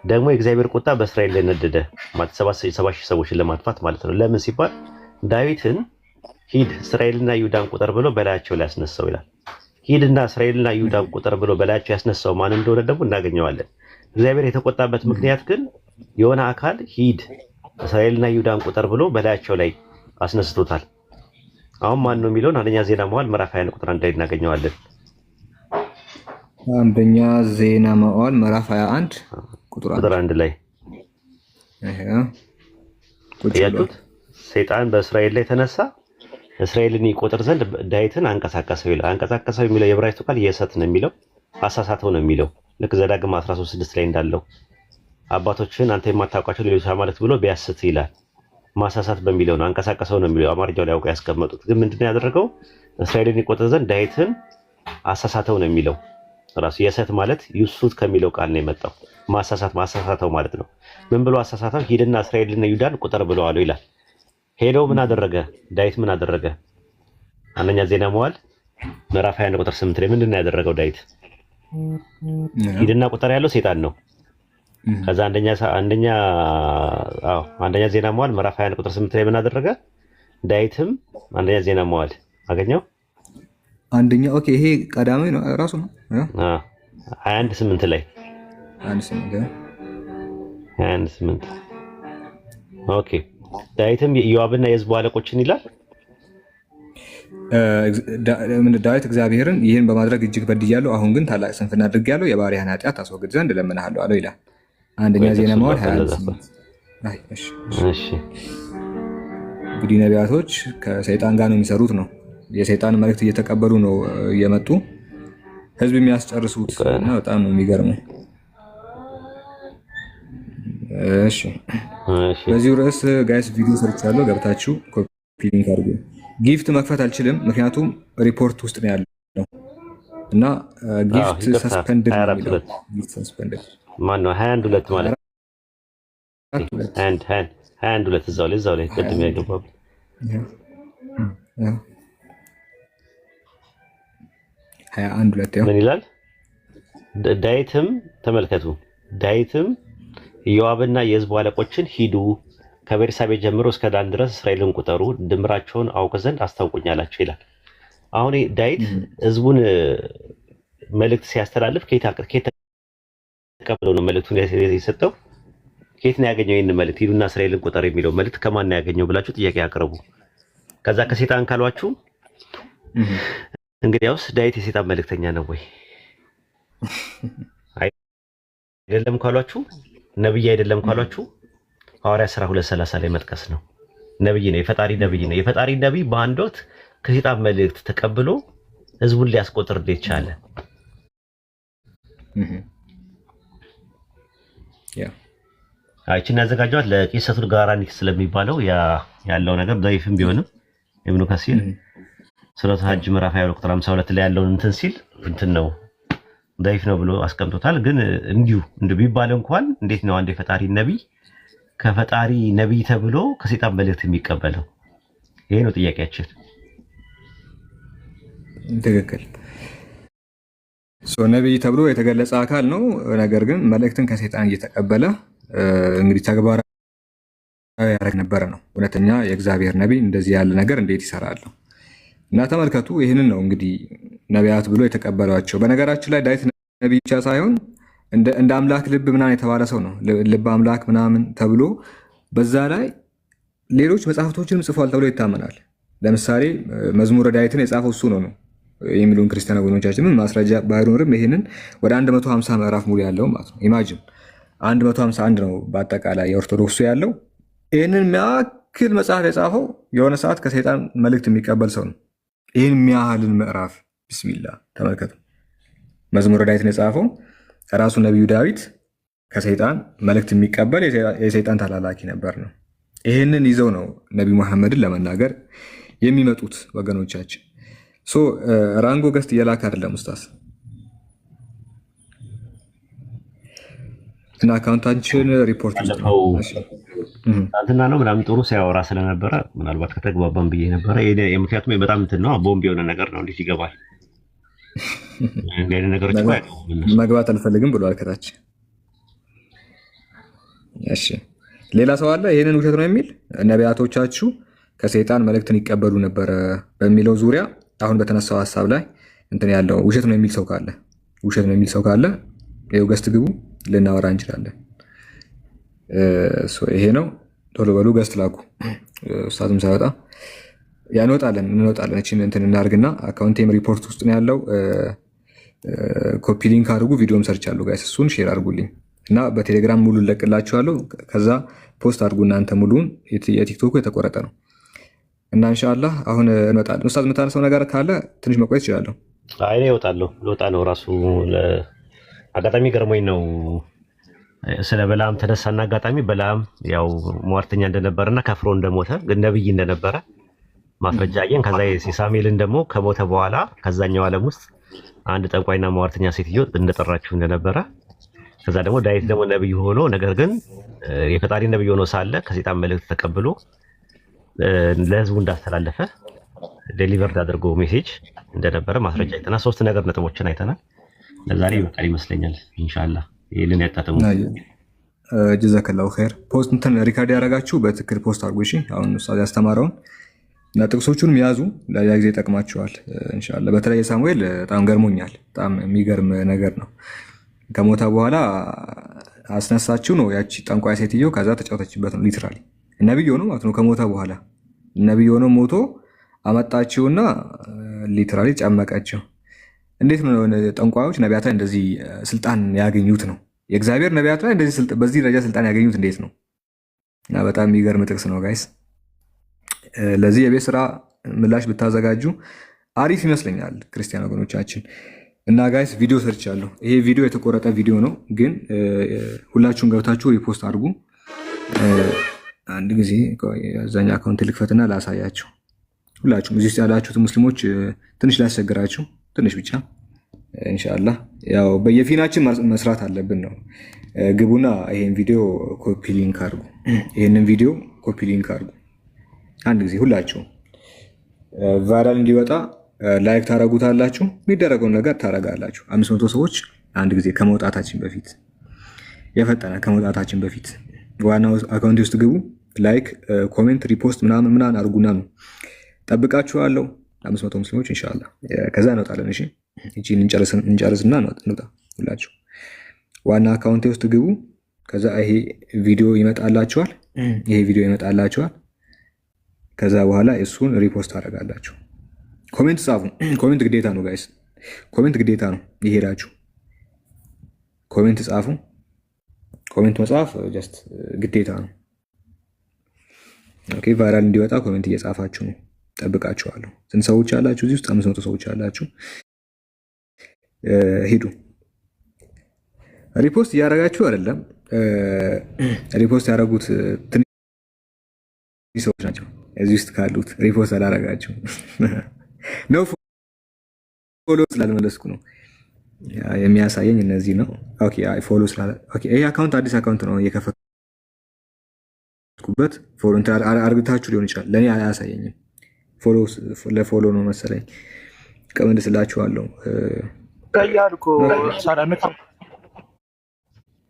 ደግሞ የእግዚአብሔር ቁጣ በእስራኤል ላይ ነደደ፣ ማለት 70,000 ሰዎችን ለማጥፋት ማለት ነው። ለምን ሲባል ዳዊትን ሂድ እስራኤልና ይሁዳን ቁጥር ብሎ በላያቸው ላይ ያስነሳው ይላል። ሂድና እስራኤልና ይሁዳን ቁጥር ብሎ በላያቸው ያስነሳው ማን እንደሆነ ደግሞ እናገኘዋለን። እግዚአብሔር የተቆጣበት ምክንያት ግን የሆነ አካል ሂድ እስራኤልና ይሁዳን ቁጥር ብሎ በላያቸው ላይ አስነስቶታል። አሁን ማን ነው የሚለውን አንደኛ ዜና መዋዕል ምዕራፍ 20 ቁጥር 1 ላይ እናገኘዋለን። አንደኛ ዜና መዋዕል ምዕራፍ 21 ቁጥር 1 ላይ ያሉት ሰይጣን በእስራኤል ላይ ተነሳ፣ እስራኤልን ይቆጥር ዘንድ ዳዊትን አንቀሳቀሰው ይላል። አንቀሳቀሰው የሚለው የዕብራይስጡ ቃል የሰት ነው የሚለው፣ አሳሳተው ነው የሚለው። ልክ ዘዳግም 13:6 ላይ እንዳለው አባቶችን አንተ የማታውቃቸው ሌሎች አማልክት ብሎ ቢያስት ይላል። ማሳሳት በሚለው ነው፣ አንቀሳቀሰው ነው የሚለው። አማርኛው ላይ አውቀው ያስቀመጡት ግን ምንድነው ያደረገው? እስራኤልን ይቆጥር ዘንድ ዳዊትን አሳሳተው ነው የሚለው። ራሱ የሰት ማለት ዩሱት ከሚለው ቃል ነው የመጣው። ማሳሳተው ማለት ነው። ምን ብሎ አሳሳተው? ሂድና እስራኤልና ይሁዳን ቁጥር ብለዋል ይላል። ሄደው ምን አደረገ? ዳዊት ምን አደረገ? አንደኛ ዜና መዋዕል ምዕራፍ 21 ቁጥር 8 ላይ ምንድነው ያደረገው ዳዊት? ሂድና ቁጥር ያለው ሰይጣን ነው። ከዛ አንደኛ ዜና መዋዕል ምዕራፍ 21 ቁጥር 8 ላይ ምን አደረገ? ዳዊትም አንደኛ ዜና መዋዕል አገኘው አንደኛ ኦኬ፣ ይሄ ቀዳማዊ ነው ራሱ ነው 21:8 ላይ 21:8 ኦኬ። ዳዊትም የኢዮአብና የሕዝቡ አለቆችን ይላል። ዳዊት እግዚአብሔርን ይህን በማድረግ እጅግ በድያለሁ፣ አሁን ግን ታላቅ ስንፍና አድርጌያለሁ፣ የባሪያህን ኃጢአት ታስወግድ ዘንድ እለምንሃለሁ አለው ይላል። አንደኛ ዜና መዋዕል 28። እሺ እንግዲህ ነቢያቶች ከሰይጣን ጋር ነው የሚሰሩት ነው። የሰይጣን መልእክት እየተቀበሉ ነው እየመጡ ህዝብ የሚያስጨርሱት እና በጣም ነው የሚገርመው። እሺ በዚህ ርዕስ ጋይስ ቪዲዮ ሰርቻለሁ፣ ገብታችሁ ኮፒ ሊንክ አድርጉ። ጊፍት መክፈት አልችልም ምክንያቱም ሪፖርት ውስጥ ነው ያለው እና ጊፍት ሰስፔንድድ ነው። ጊፍት ሰስፔንድድ ማን ነው? 21:2 ማለት 21:2 እዛው ላይ ቅድም ያገባው 21:2 ምን ይላል? ዳዊትም ተመልከቱ፣ ዳዊትም ኢዮአብና የሕዝቡ አለቆችን ሂዱ ከቤርሳቤ ጀምሮ እስከ ዳን ድረስ እስራኤልን ቁጠሩ፣ ድምራቸውን አውቅ ዘንድ አስታውቁኛላቸው ይላል። አሁን ዳዊት ሕዝቡን መልእክት ሲያስተላልፍ ከየት ተቀብሎ ነው መልእክቱን የሰጠው? ከየት ነው ያገኘው? ይህን መልእክት ሂዱና እስራኤልን ቁጠር የሚለው መልእክት ከማን ነው ያገኘው ብላችሁ ጥያቄ ያቅርቡ። ከዛ ከሴጣን ካሏችሁ እንግዲያውስ ዳዊት የሴጣን መልእክተኛ ነው ወይ አይደለም ካሏችሁ፣ ነብይ አይደለም ካሏችሁ ሐዋርያ ሥራ 2:30 ላይ መጥቀስ ነው። ነብይ ነው፣ የፈጣሪ ነብይ ነው። የፈጣሪ ነብይ በአንድ ወቅት ከሴጣን መልእክት ተቀብሎ ህዝቡን ሊያስቆጥር እንዴት ቻለ? አይችን ያዘጋጇት ለቂሰቱል ጋራኒክ ስለሚባለው ያለው ነገር ዳይፍም ቢሆንም ኢብኑ ከሲር ሱረቱ ሐጅ ምዕራፍ 22 ቁጥር 52 ላይ ያለውን እንትን ሲል እንትን ነው ዳይፍ ነው ብሎ አስቀምጦታል። ግን እንዲሁ ቢባል እንኳን እንዴት ነው አንድ የፈጣሪ ነብይ ከፈጣሪ ነብይ ተብሎ ከሴጣን መልእክት የሚቀበለው? ይሄ ነው ጥያቄያችን። ትክክል። ነብይ ተብሎ የተገለጸ አካል ነው። ነገር ግን መልእክትን ከሴጣን እየተቀበለ እንግዲህ ተግባራዊ ያደረግ ነበረ ነው። እውነተኛ የእግዚአብሔር ነብይ እንደዚህ ያለ ነገር እንዴት ይሰራል? እና ተመልከቱ፣ ይህንን ነው እንግዲህ ነቢያት ብሎ የተቀበሏቸው። በነገራችን ላይ ዳዊት ነቢይ ብቻ ሳይሆን እንደ አምላክ ልብ ምናምን የተባለ ሰው ነው። ልብ አምላክ ምናምን ተብሎ በዛ ላይ ሌሎች መጽሐፍቶችንም ጽፏል ተብሎ ይታመናል። ለምሳሌ መዝሙረ ዳዊትን የጻፈው እሱ ነው የሚሉን ክርስቲያን ወገኖቻችን ማስረጃ ባይኖርም ይህንን ወደ 150 ምዕራፍ ሙሉ ያለው ማለት ነው። ኢማጂን 151 ነው በአጠቃላይ የኦርቶዶክሱ ያለው። ይህንን የሚያክል መጽሐፍ የጻፈው የሆነ ሰዓት ከሰይጣን መልእክት የሚቀበል ሰው ነው። ይህን የሚያህልን ምዕራፍ ቢስሚላ ተመልከቱ። መዝሙረ ዳዊትን የጻፈው ራሱ ነቢዩ ዳዊት ከሰይጣን መልእክት የሚቀበል የሰይጣን ተላላኪ ነበር ነው። ይህንን ይዘው ነው ነቢዩ መሐመድን ለመናገር የሚመጡት ወገኖቻችን። ራንጎ ገስት እየላክ አይደለም ኡስታዝ እና አካውንታችን ሪፖርት እንትና ነው ምናምን ጥሩ ሲያወራ ስለነበረ ምናልባት ከተግባባን ብዬ ነበረ። ምክንያቱም በጣም እንትን ነው ቦምብ የሆነ ነገር ነው። እንዴት ይገባል? ነገሮች መግባት አልፈልግም ብሏል ከታች። እሺ ሌላ ሰው አለ ይህንን ውሸት ነው የሚል ነቢያቶቻችሁ ከሰይጣን መልእክትን ይቀበሉ ነበረ በሚለው ዙሪያ አሁን በተነሳው ሀሳብ ላይ እንትን ያለው ውሸት ነው የሚል ሰው ካለ ይኸው ገስት ግቡ፣ ልናወራ እንችላለን። ይሄ ነው። ቶሎ በሉ ገስት ላኩ። ኡስታዝም ሳይወጣ እንወጣለን። እቺን እንትን እናርግና አካውንቴም ሪፖርት ውስጥ ነው ያለው። ኮፒ ሊንክ አድርጉ። ቪዲዮም ሰርች አለው ጋይስ፣ እሱን ሼር አድርጉልኝ እና በቴሌግራም ሙሉ ለቅላችኋለሁ። ከዛ ፖስት አድርጉ እናንተ ሙሉን። የቲክቶኩ የተቆረጠ ነው እና ኢንሻአላህ አሁን እንወጣለን። ኡስታዝ የምታነሳው ነገር ካለ ትንሽ መቆየት እችላለሁ። አይ እኔ ልወጣ ነው ራሱ አጋጣሚ ገርሞኝ ነው። ስለ በለዓም ተነሳና አጋጣሚ በለዓም ያው ሟርተኛ እንደነበረና ከፍሮ እንደሞተ ግን ነብይ እንደነበረ ማስረጃ አየን። ከዛ የሳሙኤልን ደግሞ ከሞተ በኋላ ከዛኛው ዓለም ውስጥ አንድ ጠንቋይና ሟርተኛ ሴትዮ እንደጠራችሁ እንደነበረ፣ ከዛ ደግሞ ዳዊት ደግሞ ነብይ ሆኖ ነገር ግን የፈጣሪ ነብይ ሆኖ ሳለ ከሰይጣን መልእክት ተቀብሎ ለህዝቡ እንዳስተላለፈ ዴሊቨርድ አድርጎ ሜሴጅ እንደነበረ ማስረጃ አይተናል። 3 ነጥቦችን አይተናል። ለዛሬ ይበቃል ይመስለኛል። ኢንሻአላህ ይሄንን ያጣተሙ ጀዛከላሁ ኸይር። ፖስት እንትን ሪካርድ ያደረጋችሁ በትክክል ፖስት አድርጉ። እሺ አሁን ኡስታዝ ያስተማረውን እና ጥቅሶቹንም ያዙ፣ ለሌላ ጊዜ ይጠቅማችኋል ኢንሻአላህ። በተለይ ሳሙኤል በጣም ገርሞኛል። በጣም የሚገርም ነገር ነው። ከሞተ በኋላ አስነሳችሁ ነው ያቺ ጠንቋይ ሴትዮ። ከዛ ተጫወተችበት ነው ሊትራሊ። ነብይ ሆኖ ማለት ነው ከሞተ በኋላ ነብይ ሆኖ ሞቶ አመጣችውና ሊትራሊ ጨመቀችው። እንዴት ነው ጠንቋዮች ነቢያት ላይ እንደዚህ ስልጣን ያገኙት ነው? የእግዚአብሔር ነቢያት ላይ እንደዚህ በዚህ ደረጃ ስልጣን ያገኙት እንዴት ነው? እና በጣም የሚገርም ጥቅስ ነው ጋይስ። ለዚህ የቤት ስራ ምላሽ ብታዘጋጁ አሪፍ ይመስለኛል ክርስቲያን ወገኖቻችን። እና ጋይስ ቪዲዮ ሰርቻለሁ። ይሄ ቪዲዮ የተቆረጠ ቪዲዮ ነው፣ ግን ሁላችሁም ገብታችሁ ሪፖስት አድርጉ። አንድ ጊዜ አዛኛ አካውንት ልክፈትና ላሳያችሁ። ሁላችሁም እዚህ ውስጥ ያላችሁት ሙስሊሞች ትንሽ ላስቸግራችሁ፣ ትንሽ ብቻ ኢንሻአላህ። ያው በየፊናችን መስራት አለብን ነው። ግቡና ይሄን ቪዲዮ ኮፒ ሊንክ አድርጉ። ይሄንን ቪዲዮ ኮፒ ሊንክ አድርጉ አንድ ጊዜ ሁላችሁም። ቫይራል እንዲወጣ ላይክ ታረጉታላችሁ፣ የሚደረገውን ነገር ታረጋላችሁ። 500 ሰዎች አንድ ጊዜ ከመውጣታችን በፊት የፈጠነ ከመውጣታችን በፊት ዋናው አካውንት ውስጥ ግቡ። ላይክ፣ ኮሜንት፣ ሪፖስት ምናምን አድርጉና ነው ጠብቃችኋለሁ። 500 ሙስሊሞች ኢንሻአላህ። ከዛ እንወጣለን። እሺ እቺን እንጨርስና እንውጣ ሁላችሁ። ዋና አካውንት ውስጥ ግቡ። ከዛ ይሄ ቪዲዮ ይመጣላችኋል። ከዛ በኋላ እሱን ሪፖስት አደርጋላችሁ። ኮሜንት ጻፉ። ኮሜንት ግዴታ ነው ጋይስ፣ ኮሜንት ግዴታ ነው። ይሄዳችሁ ኮሜንት ጻፉ። ኮሜንት መጻፍ ጀስት ግዴታ ነው። ኦኬ ቫይራል እንዲወጣ ኮሜንት እየጻፋችሁ ነው። ጠብቃችኋለሁ። ስንት ሰዎች አላችሁ እዚህ ውስጥ? 500 ሰዎች አላችሁ። ሂዱ። ሪፖስት እያደረጋችሁ አይደለም። ሪፖስት ያደረጉት ትንሽ ሰዎች ናቸው እዚህ ውስጥ ካሉት። ሪፖስት አላደረጋችሁ ነው። ፎሎ ስላልመለስኩ ነው የሚያሳየኝ። እነዚህ ነው። ኦኬ ፎሎ ስላለ ኦኬ። ይሄ አካውንት አዲስ አካውንት ነው የከፈትኩበት። ፎሎ አርግታችሁ ሊሆን ይችላል። ለኔ አያሳየኝም። ለፎሎ ነው መሰለኝ። ቀመልስላችኋለሁ። ያልኩ ሳራ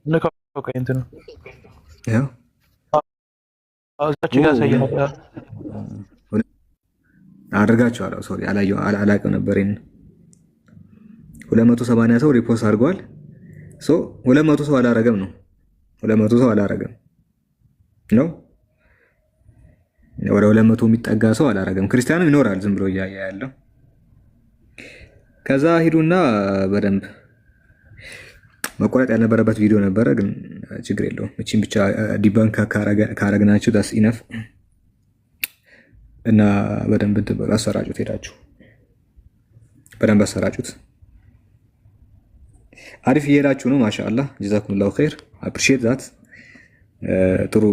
ነካው እንትን ነው ያው አዛች ጋር ሳይሆን አድርጋችኋለሁ። ሶሪ አላየው አላቀው ነበር። 280 ሰው ሪፖስት አድርጓል። 200 ሰው አላረገም ነው 200 ሰው አላረገም ነው ወደ 200 የሚጠጋ ሰው አላረገም። ክርስቲያንም ይኖራል ዝም ብሎ እያየ ያለው። ከዛ ሂዱና በደንብ መቆረጥ ያልነበረበት ቪዲዮ ነበረ፣ ግን ችግር የለውም። እቺን ብቻ ዲባንክ ካረግናችሁ ዳስ ኢነፍ እና በደንብ አሰራጩት። ሄዳችሁ በደንብ አሰራጩት። አሪፍ እየሄዳችሁ ነው። ማሻአላህ ጀዛኩሙላሁ ኸይር። አፕሪሺየት ዛት። ጥሩ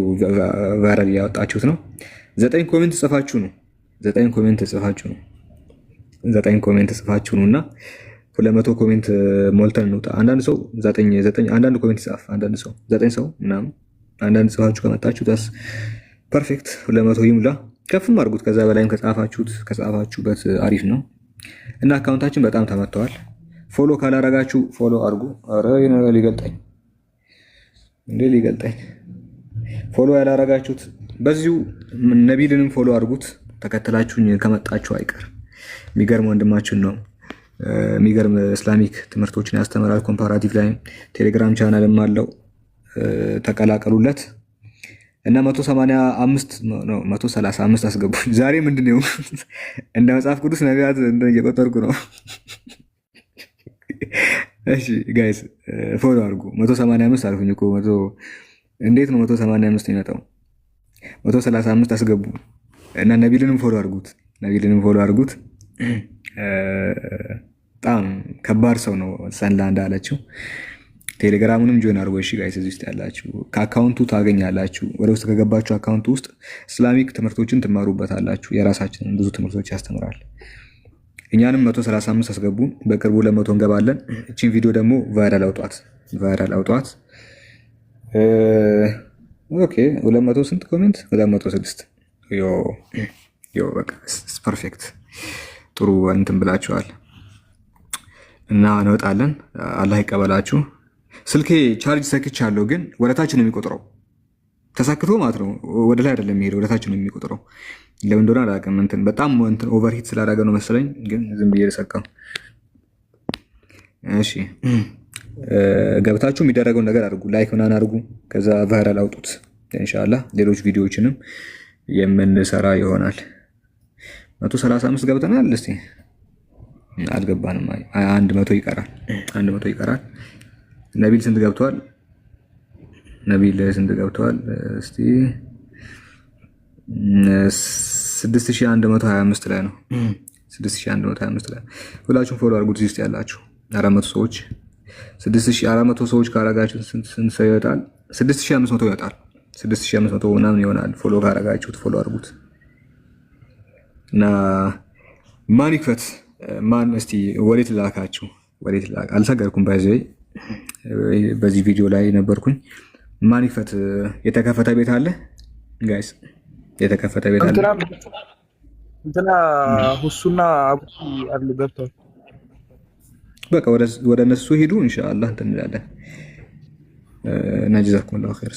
ቫይራል እያወጣችሁት ነው። 9 ኮሜንት ጽፋችሁ ነው 9 ኮሜንት ጽፋችሁ ነው 9 ኮሜንት ጽፋችሁ ነውና 200 ኮሜንት ሞልተን እንውጣ። አንዳንድ ሰው 9 አንዳንድ ኮሜንት ይጻፍ፣ አንዳንድ ሰው 9 ሰው ምናምን አንዳንድ ጽፋችሁ ከመጣችሁ ዳስ ፐርፌክት 200 ይሙላ። ከፍም አድርጉት። ከዛ በላይም ከጻፋችሁበት አሪፍ ነው። እና አካውንታችን በጣም ተመተዋል። ፎሎ ካላረጋችሁ ፎሎ አድርጉ። አረ ነገር ሊገልጠኝ ፎሎ ያላረጋችሁት በዚሁ ነቢልንም ፎሎ አድርጉት። ተከተላችሁኝ ከመጣችሁ አይቀር የሚገርም ወንድማችን ነው። የሚገርም እስላሚክ ትምህርቶችን ያስተምራል። ኮምፓራቲቭ ላይ ቴሌግራም ቻናልም አለው፣ ተቀላቀሉለት። እና 135 አስገቡ። ዛሬ ምንድነው እንደ መጽሐፍ ቅዱስ ነቢያት እየቆጠርኩ ነው። እሺ ጋይስ ፎሎ አድርጉ። 185 አልኩኝ እኮ እንዴት ነው 185 የሚመጣው? 135 አስገቡ እና ነቢልንም ፎሎ አድርጉት። በጣም ከባድ ሰው ነው ሰንላ እንዳለችው። ቴሌግራሙንም ጆይን አድርጎ። እሺ ጋይስ እዚህ ውስጥ ያላችሁ ከአካውንቱ ታገኛላችሁ። ወደ ውስጥ ከገባችሁ አካውንቱ ውስጥ እስላሚክ ትምህርቶችን ትማሩበታላችሁ። የራሳችንን ብዙ ትምህርቶች ያስተምራል። እኛንም 135 አስገቡ። በቅርቡ 200 እንገባለን። እቺን ቪዲዮ ደግሞ ቫይራል አውጧት። ኦኬ 200 ስንት ኮሜንት? 206 ዮ በቃ ፐርፌክት። ጥሩ እንትን ብላችኋል እና እንወጣለን። አላህ ይቀበላችሁ። ስልኬ ቻርጅ ሰክቻለሁ፣ ግን ወደታች ነው የሚቆጥረው። ተሰክቶ ማለት ነው፣ ወደ ላይ አይደለም የሚሄደው፣ ወደታች ነው የሚቆጥረው። ለምን እንደሆነ አላውቅም። በጣም ኦቨርሂት ስላደረገ ነው መሰለኝ፣ ግን ዝም ብዬ ልሰካው። እሺ ገብታችሁ የሚደረገውን ነገር አድርጉ፣ ላይክ ምናምን አድርጉ። ከዛ ቫይራል አውጡት። ኢንሻአላህ ሌሎች ቪዲዮዎችንም የምንሰራ ይሆናል። 135 ገብተናል። እስቲ አልገባንም። 100 ይቀራል። ነቢል ስንት ገብቷል? እስቲ 6125 ላይ ነው። 6125 ላይ ሁላችሁም ፎሎ አድርጉት። እዚህ ውስጥ ያላችሁ 400 ሰዎች 6400 ሰዎች ካረጋችሁ ስንት ሰው ይወጣል? 6500 ይወጣል። 6500 ምናምን ይሆናል። ፎሎ ካረጋችሁት ፎሎ አድርጉት እና ማን ይክፈት? ማን እስቲ ወዴት ላካችሁ? አልሰገርኩም። በዚህ ቪዲዮ ላይ ነበርኩኝ። ማን ይክፈት? የተከፈተ ቤት አለ ጋይስ? የተከፈተ ቤት አለ? እንትና ሁሱና አቡቲ አሉ ገብተዋል። በቃ ወደ እነሱ ሂዱ። ኢንሻአላህ እንትን እንላለን። ነጅዛኩም ላሁ ኸይር።